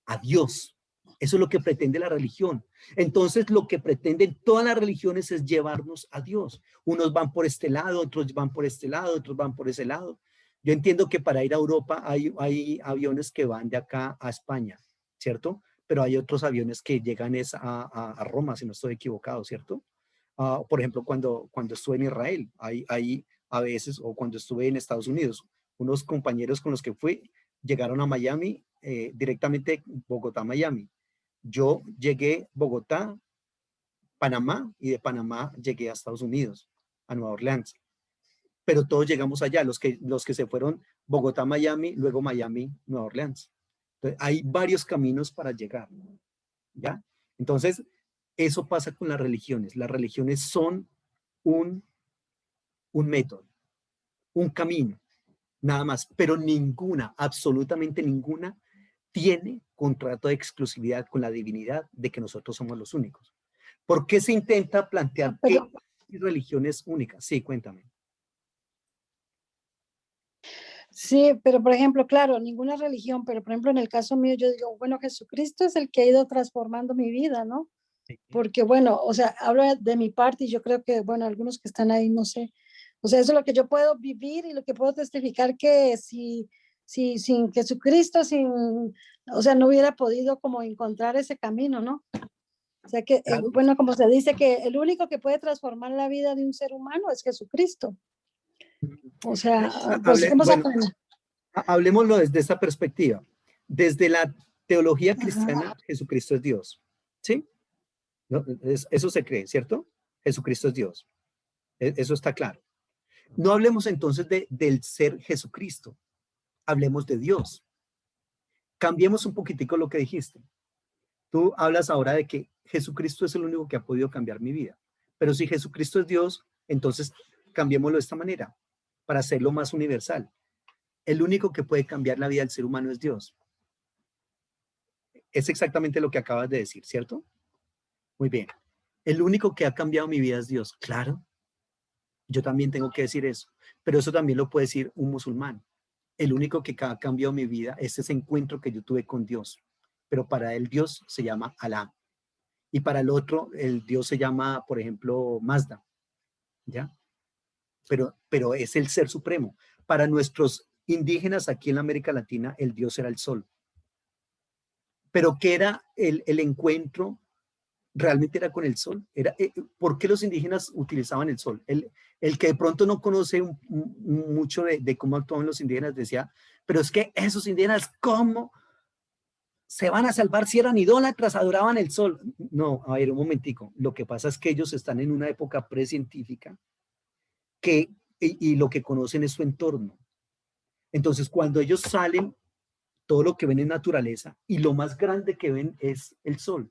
A Dios. Eso es lo que pretende la religión. Entonces, lo que pretenden todas las religiones es llevarnos a Dios. Unos van por este lado, otros van por este lado, otros van por ese lado. Yo entiendo que para ir a Europa hay aviones que van de acá a España, ¿cierto? Pero hay otros aviones que llegan a Roma, si no estoy equivocado, ¿cierto? Por ejemplo, cuando estuve en Israel, hay a veces, o cuando estuve en Estados Unidos, unos compañeros con los que fui llegaron a Miami, directamente Bogotá-Miami. Yo llegué Bogotá, Panamá, y de Panamá llegué a Estados Unidos, a Nueva Orleans. Pero todos llegamos allá, los que se fueron Bogotá-Miami, luego Miami-Nueva Orleans. Entonces, hay varios caminos para llegar, ¿ya? Entonces, eso pasa con las religiones. Las religiones son un método, un camino, nada más, pero ninguna, absolutamente ninguna, tiene contrato de exclusividad con la divinidad de que nosotros somos los únicos. ¿Por qué se intenta plantear que hay religiones únicas? Sí, cuéntame. Sí, pero por ejemplo, claro, ninguna religión, pero por ejemplo en el caso mío yo digo, bueno, Jesucristo es el que ha ido transformando mi vida, ¿no? Sí. Porque bueno, o sea, hablo de mi parte y yo creo que, bueno, algunos que están ahí, no sé, o sea, eso es lo que yo puedo vivir y lo que puedo testificar que si sin Jesucristo, o sea, no hubiera podido como encontrar ese camino, ¿no? O sea que, Claro. bueno, como se dice que el único que puede transformar la vida de un ser humano es Jesucristo. O sea, pues hemos aprendido. Hablemoslo desde esta perspectiva. Desde la teología cristiana, Jesucristo es Dios. ¿Sí? ¿No? Eso se cree, ¿cierto? Jesucristo es Dios. Eso está claro. No hablemos entonces del ser Jesucristo. Hablemos de Dios. Cambiemos un poquitico lo que dijiste. Tú hablas ahora de que Jesucristo es el único que ha podido cambiar mi vida. Pero si Jesucristo es Dios, entonces cambiémoslo de esta manera, para hacerlo más universal. El único que puede cambiar la vida del ser humano es Dios. Es exactamente lo que acabas de decir, ¿cierto? Muy bien. El único que ha cambiado mi vida es Dios. Claro, yo también tengo que decir eso. Pero eso también lo puede decir un musulmán. El único que ha cambiado mi vida es ese encuentro que yo tuve con Dios. Pero para él Dios se llama Alá. Y para el otro, el Dios se llama, por ejemplo, Mazda. ¿Ya? Pero es el ser supremo. Para nuestros indígenas aquí en la América Latina, el Dios era el sol. Pero ¿qué era el encuentro? Realmente era con el sol. ¿Por qué los indígenas utilizaban el sol? El que de pronto no conoce mucho de cómo actuaban los indígenas decía, pero es que esos indígenas, ¿cómo se van a salvar si eran idólatras, adoraban el sol? No, a ver, un momentico. Lo que pasa es que ellos están en una época precientífica y lo que conocen es su entorno. Entonces, cuando ellos salen, todo lo que ven es naturaleza y lo más grande que ven es el sol.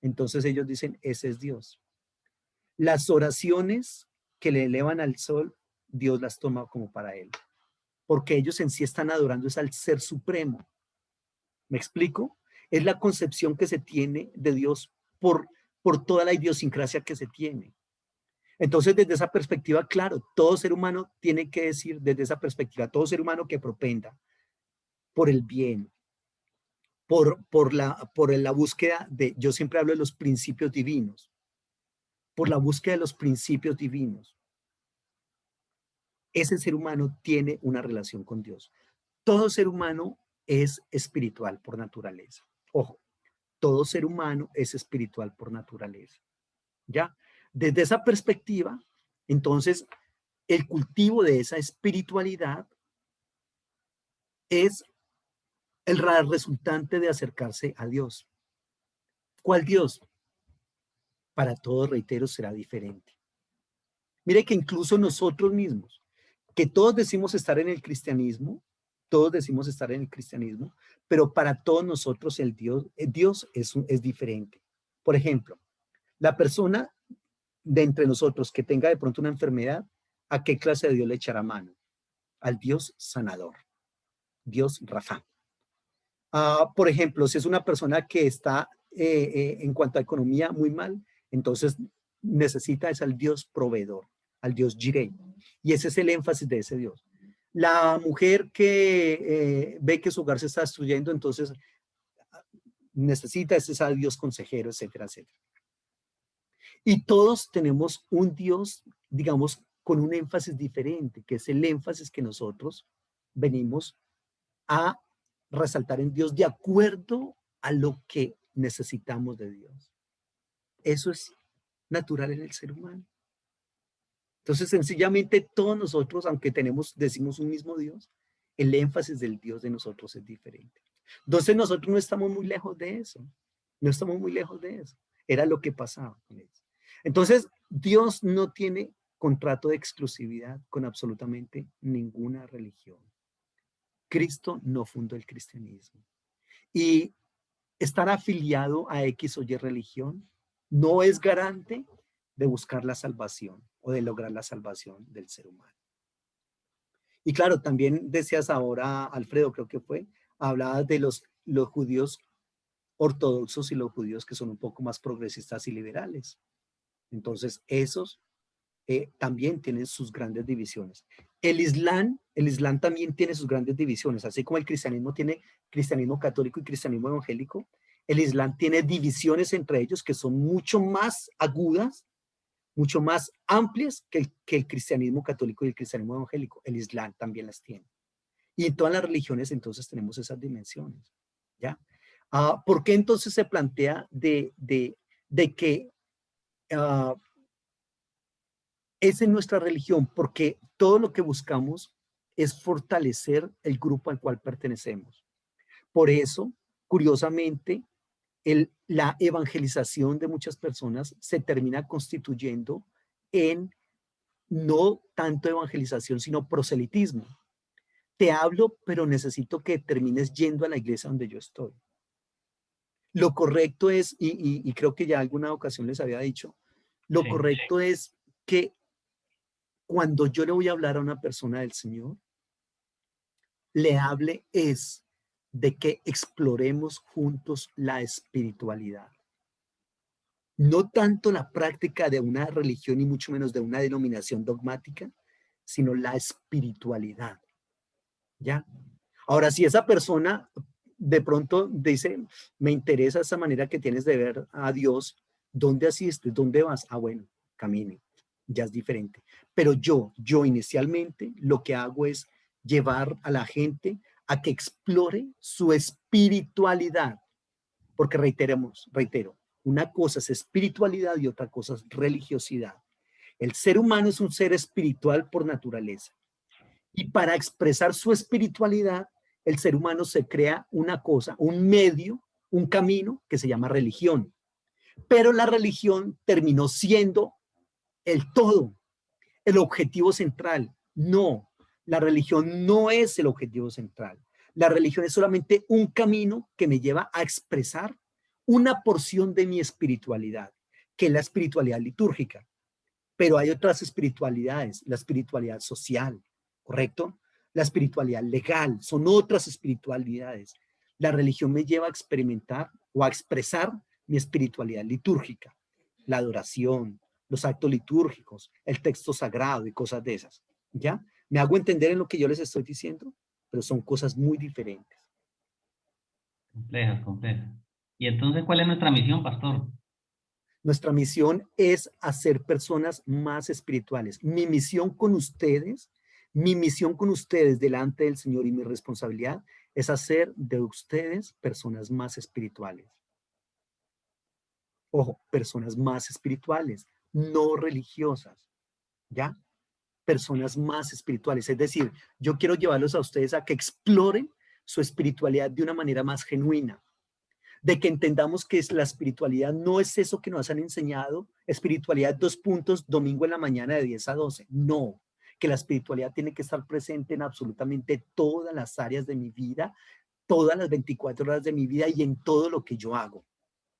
Entonces ellos dicen, ese es Dios. Las oraciones que le elevan al sol, Dios las toma como para él. Porque ellos en sí están adorando es al ser supremo. ¿Me explico? Es la concepción que se tiene de Dios por toda la idiosincrasia que se tiene. Entonces, desde esa perspectiva, claro, todo ser humano tiene que decir, desde esa perspectiva, todo ser humano que propenda por el bien, por la búsqueda de, yo siempre hablo de los principios divinos. por la búsqueda de los principios divinos. Ese ser humano tiene una relación con Dios. Todo ser humano es espiritual por naturaleza. Ojo, todo ser humano es espiritual por naturaleza. ¿Ya? Desde esa perspectiva, entonces, el cultivo de esa espiritualidad es el resultante de acercarse a Dios. ¿Cuál Dios? Para todos, reitero, será diferente. Mire que incluso nosotros mismos, que todos decimos estar en el cristianismo, pero para todos nosotros Dios es diferente. Por ejemplo, la persona de entre nosotros que tenga de pronto una enfermedad, ¿a qué clase de Dios le echará mano? Al Dios sanador, Dios Rafa. Por ejemplo, si es una persona que está en cuanto a economía muy mal, entonces necesita es al Dios proveedor, al Dios Jireh. Y ese es el énfasis de ese Dios. La mujer que ve que su hogar se está destruyendo, entonces necesita ese Dios consejero, etcétera, etcétera. Y todos tenemos un Dios, digamos, con un énfasis diferente, que es el énfasis que nosotros venimos a resaltar en Dios de acuerdo a lo que necesitamos de Dios. Eso es natural en el ser humano. Entonces, sencillamente todos nosotros, aunque decimos un mismo Dios, el énfasis del Dios de nosotros es diferente. Entonces, nosotros no estamos muy lejos de eso. No estamos muy lejos de eso. Era lo que pasaba con ellos. Entonces, Dios no tiene contrato de exclusividad con absolutamente ninguna religión. Cristo no fundó el cristianismo. Y estar afiliado a X o Y religión no es garante de buscar la salvación o de lograr la salvación del ser humano. Y claro, también decías ahora, Alfredo, creo que hablabas de los judíos ortodoxos y los judíos que son un poco más progresistas y liberales. Entonces, esos también tienen sus grandes divisiones. El Islam también tiene sus grandes divisiones, así como el cristianismo tiene cristianismo católico y cristianismo evangélico. El Islam tiene divisiones entre ellos que son mucho más agudas, mucho más amplias que el cristianismo católico y el cristianismo evangélico. El Islam también las tiene. Y en todas las religiones entonces tenemos esas dimensiones, ¿ya? ¿Por qué entonces se plantea de que es en nuestra religión? Porque todo lo que buscamos es fortalecer el grupo al cual pertenecemos. Por eso, curiosamente, la evangelización de muchas personas se termina constituyendo en no tanto evangelización, sino proselitismo. Te hablo, pero necesito que termines yendo a la iglesia donde yo estoy. Lo correcto es, y creo que ya alguna ocasión les había dicho, lo correcto es que cuando yo le voy a hablar a una persona del Señor, le hable es de que exploremos juntos la espiritualidad. No tanto la práctica de una religión y mucho menos de una denominación dogmática, sino la espiritualidad. ¿Ya? Ahora, si esa persona de pronto dice, me interesa esa manera que tienes de ver a Dios, ¿dónde asistes? ¿Dónde vas? Bueno, camine, ya es diferente. Pero yo inicialmente lo que hago es llevar a la gente a que explore su espiritualidad. Porque reitero, una cosa es espiritualidad y otra cosa es religiosidad. El ser humano es un ser espiritual por naturaleza. Y para expresar su espiritualidad, el ser humano se crea una cosa, un medio, un camino que se llama religión. Pero la religión terminó siendo el todo, el objetivo central. No, la religión no es el objetivo central. La religión es solamente un camino que me lleva a expresar una porción de mi espiritualidad, que es la espiritualidad litúrgica. Pero hay otras espiritualidades, la espiritualidad social, ¿correcto? La espiritualidad legal, son otras espiritualidades. La religión me lleva a experimentar o a expresar mi espiritualidad litúrgica, la adoración, los actos litúrgicos, el texto sagrado y cosas de esas, ¿ya? ¿Me hago entender en lo que yo les estoy diciendo? Pero son cosas muy diferentes. Complejas. ¿Y entonces cuál es nuestra misión, pastor? Nuestra misión es hacer personas más espirituales. Mi misión con ustedes delante del Señor y mi responsabilidad es hacer de ustedes personas más espirituales. Ojo, personas más espirituales, no religiosas, ¿ya? Personas más espirituales. Es decir, yo quiero llevarlos a ustedes a que exploren su espiritualidad de una manera más genuina, de que entendamos que la espiritualidad no es eso que nos han enseñado, espiritualidad 2 puntos, domingo en la mañana de 10 a 12. No, que la espiritualidad tiene que estar presente en absolutamente todas las áreas de mi vida, todas las 24 horas de mi vida y en todo lo que yo hago.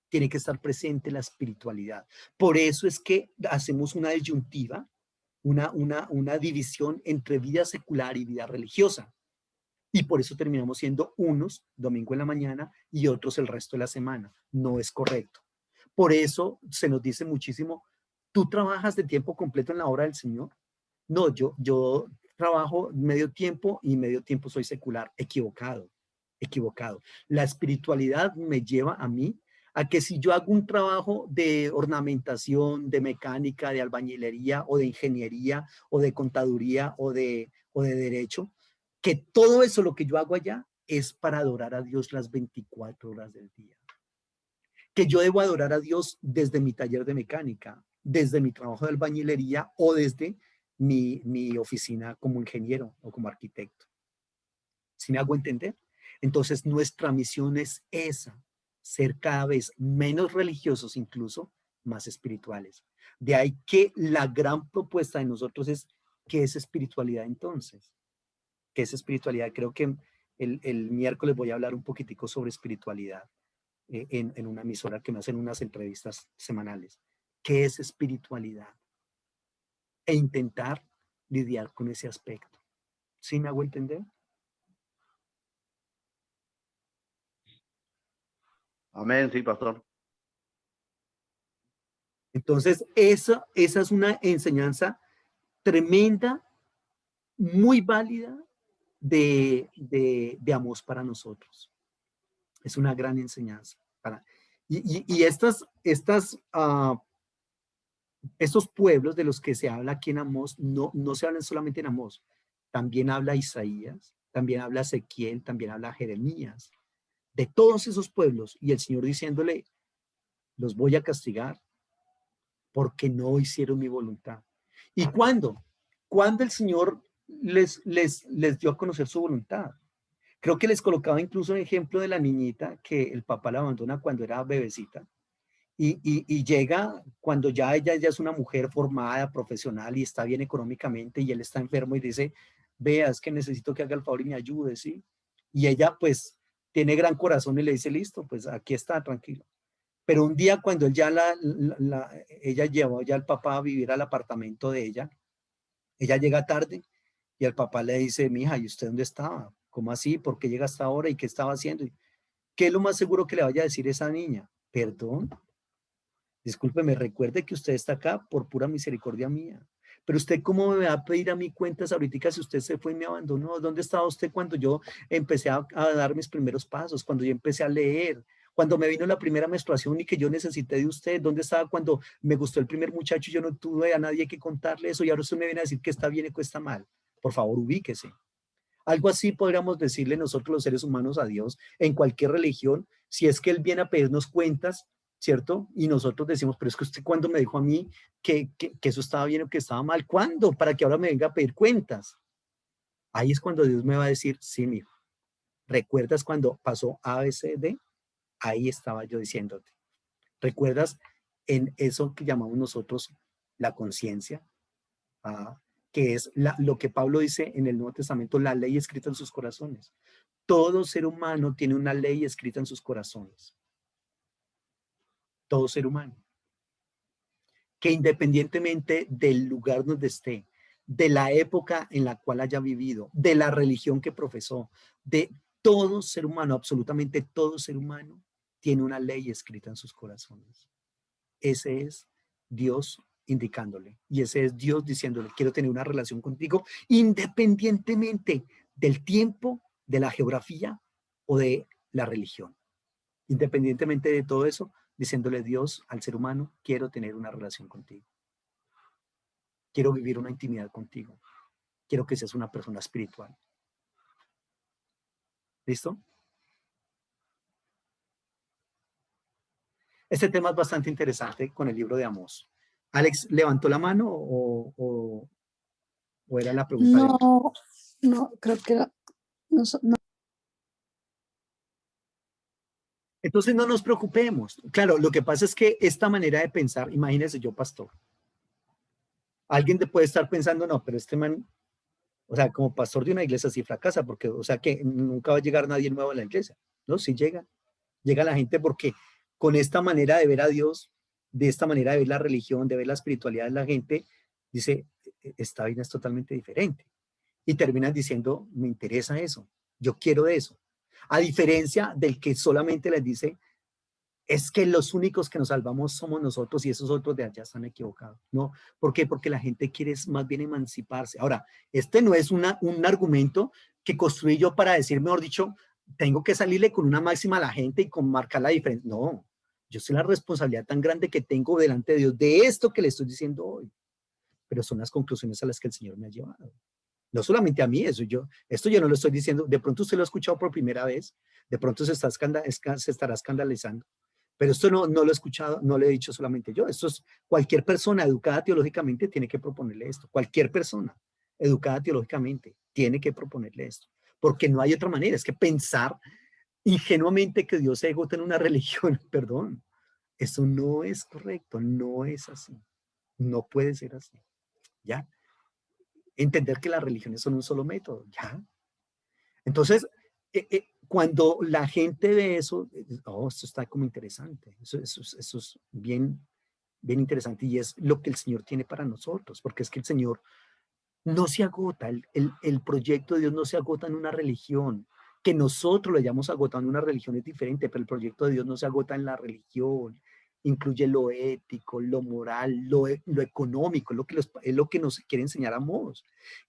Tiene que estar presente la espiritualidad. Por eso es que hacemos una disyuntiva, una división entre vida secular y vida religiosa. Y por eso terminamos siendo unos domingo en la mañana y otros el resto de la semana. No es correcto. Por eso se nos dice muchísimo, ¿tú trabajas de tiempo completo en la obra del Señor? No, yo trabajo medio tiempo y medio tiempo soy secular. Equivocado, equivocado. La espiritualidad me lleva a mí a que si yo hago un trabajo de ornamentación, de mecánica, de albañilería o de ingeniería o de contaduría o de derecho, que todo eso lo que yo hago allá es para adorar a Dios las 24 horas del día. Que yo debo adorar a Dios desde mi taller de mecánica, desde mi trabajo de albañilería o desde mi oficina como ingeniero o como arquitecto. ¿Sí me hago entender? Entonces nuestra misión es esa, ser cada vez menos religiosos, incluso más espirituales. De ahí que la gran propuesta de nosotros es, ¿qué es espiritualidad entonces? ¿Qué es espiritualidad? Creo que el miércoles voy a hablar un poquitico sobre espiritualidad en una emisora que me hacen unas entrevistas semanales. ¿Qué es espiritualidad? E intentar lidiar con ese aspecto. ¿Sí me hago entender? Amén, sí, pastor. Entonces, esa es una enseñanza tremenda, muy válida de Amós para nosotros. Es una gran enseñanza. Y estos pueblos de los que se habla aquí en Amós, no se hablan solamente en Amós, también habla Isaías, también habla Ezequiel, también habla Jeremías, de todos esos pueblos, y el Señor diciéndole, los voy a castigar porque no hicieron mi voluntad. ¿Y cuándo? ¿Cuándo el Señor les dio a conocer su voluntad? Creo que les colocaba incluso un ejemplo de la niñita que el papá la abandona cuando era bebecita y llega cuando ella ya es una mujer formada, profesional y está bien económicamente y él está enfermo y dice, vea, es que necesito que haga el favor y me ayude, ¿sí? Y ella pues tiene gran corazón y le dice, listo, pues aquí está, tranquilo. Pero un día cuando él ya ella llevó ya al papá a vivir al apartamento de ella llega tarde y el papá le dice, mija, ¿y usted dónde estaba? ¿Cómo así? ¿Por qué llega hasta ahora? ¿Y qué estaba haciendo? ¿Qué es lo más seguro que le vaya a decir esa niña? Perdón, discúlpeme, recuerde que usted está acá por pura misericordia mía. Pero usted, ¿cómo me va a pedir a mí cuentas ahorita si usted se fue y me abandonó? ¿Dónde estaba usted cuando yo empecé a dar mis primeros pasos? Cuando yo empecé a leer, cuando me vino la primera menstruación y que yo necesité de usted. ¿Dónde estaba cuando me gustó el primer muchacho y yo no tuve a nadie que contarle eso? Y ahora usted me viene a decir que está bien y que está mal. Por favor, ubíquese. Algo así podríamos decirle nosotros los seres humanos a Dios en cualquier religión, si es que Él viene a pedirnos cuentas, ¿cierto? Y nosotros decimos, pero es que usted cuando me dijo a mí que eso estaba bien o que estaba mal, ¿cuándo? Para que ahora me venga a pedir cuentas. Ahí es cuando Dios me va a decir, sí, mijo, ¿recuerdas cuando pasó A, B, C, D? Ahí estaba yo diciéndote. ¿Recuerdas en eso que llamamos nosotros la conciencia? Que es lo que Pablo dice en el Nuevo Testamento, la ley escrita en sus corazones. Todo ser humano tiene una ley escrita en sus corazones. Todo ser humano. Que independientemente del lugar donde esté, de la época en la cual haya vivido, de la religión que profesó, de todo ser humano, absolutamente todo ser humano, tiene una ley escrita en sus corazones. Ese es Dios indicándole. Y ese es Dios diciéndole, quiero tener una relación contigo independientemente del tiempo, de la geografía o de la religión. Independientemente de todo eso, diciéndole Dios al ser humano, quiero tener una relación contigo. Quiero vivir una intimidad contigo. Quiero que seas una persona espiritual. ¿Listo? Este tema es bastante interesante con el libro de Amós. ¿Alex levantó la mano o era la pregunta? No, creo que no. Entonces no nos preocupemos. Claro, lo que pasa es que esta manera de pensar, imagínense yo, pastor. Alguien te puede estar pensando, no, pero este man, o sea, como pastor de una iglesia sí fracasa, porque, o sea, que nunca va a llegar nadie nuevo a la iglesia. No, sí llega la gente porque con esta manera de ver a Dios, de esta manera de ver la religión, de ver la espiritualidad de la gente, dice, esta vida es totalmente diferente. Y terminan diciendo, me interesa eso, yo quiero de eso. A diferencia del que solamente les dice, es que los únicos que nos salvamos somos nosotros y esos otros de allá están equivocados. ¿No? ¿Por qué? Porque la gente quiere más bien emanciparse. Ahora, este no es un argumento que construí yo para decir, mejor dicho, tengo que salirle con una máxima a la gente y con marcar la diferencia. No, yo sé la responsabilidad tan grande que tengo delante de Dios de esto que le estoy diciendo hoy. Pero son las conclusiones a las que el Señor me ha llevado. No solamente a mí, esto yo no lo estoy diciendo, de pronto usted lo ha escuchado por primera vez, de pronto se estará escandalizando. Pero esto no lo he escuchado, no lo he dicho solamente yo. Esto es cualquier persona educada teológicamente tiene que proponerle esto. Cualquier persona educada teológicamente tiene que proponerle esto. Porque no hay otra manera. Es que pensar ingenuamente que Dios se agota en una religión, perdón, eso no es correcto, no es así. No puede ser así. ¿Ya? Entender que las religiones son un solo método. ¿Ya? Entonces, cuando la gente ve eso, oh, esto está como interesante, eso es bien interesante y es lo que el Señor tiene para nosotros, porque es que el Señor no se agota, el proyecto de Dios no se agota en una religión, que nosotros lo hayamos agotado en una religión es diferente, pero el proyecto de Dios no se agota en la religión, incluye lo ético, lo moral, lo económico, es lo que nos quiere enseñar Amós,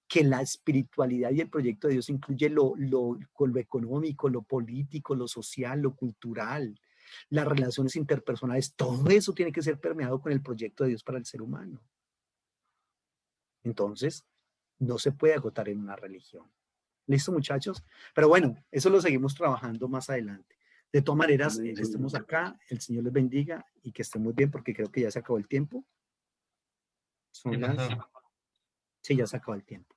que la espiritualidad y el proyecto de Dios incluye lo económico, lo político, lo social, lo cultural, las relaciones interpersonales, todo eso tiene que ser permeado con el proyecto de Dios para el ser humano. Entonces, no se puede agotar en una religión. ¿Listo, muchachos? Pero bueno, eso lo seguimos trabajando más adelante. De todas maneras, estemos acá, el Señor les bendiga y que estén muy bien porque creo que ya se acabó el tiempo. Son las... Sí, ya se acabó el tiempo.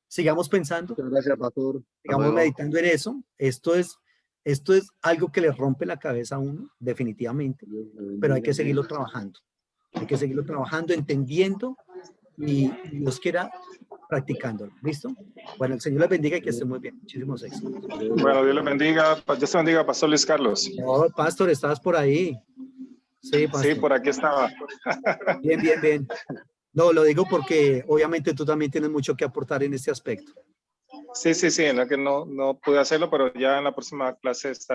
Sigamos pensando. Muchas gracias, pastor. Sigamos meditando en eso. Esto es algo que le rompe la cabeza a uno, definitivamente, pero hay que seguirlo trabajando. Hay que seguirlo trabajando, entendiendo y Dios quiera practicándolo. ¿Listo? Bueno, el Señor les bendiga y que estén muy bien. Muchísimos éxitos. Bueno, Dios les bendiga. Dios te bendiga, Pastor Luis Carlos. No, pastor, estabas por ahí. Sí, pastor. Sí, por aquí estaba. Bien, bien, bien. No, lo digo porque obviamente tú también tienes mucho que aportar en este aspecto. Sí, no, que no pude hacerlo, pero ya en la próxima clase está.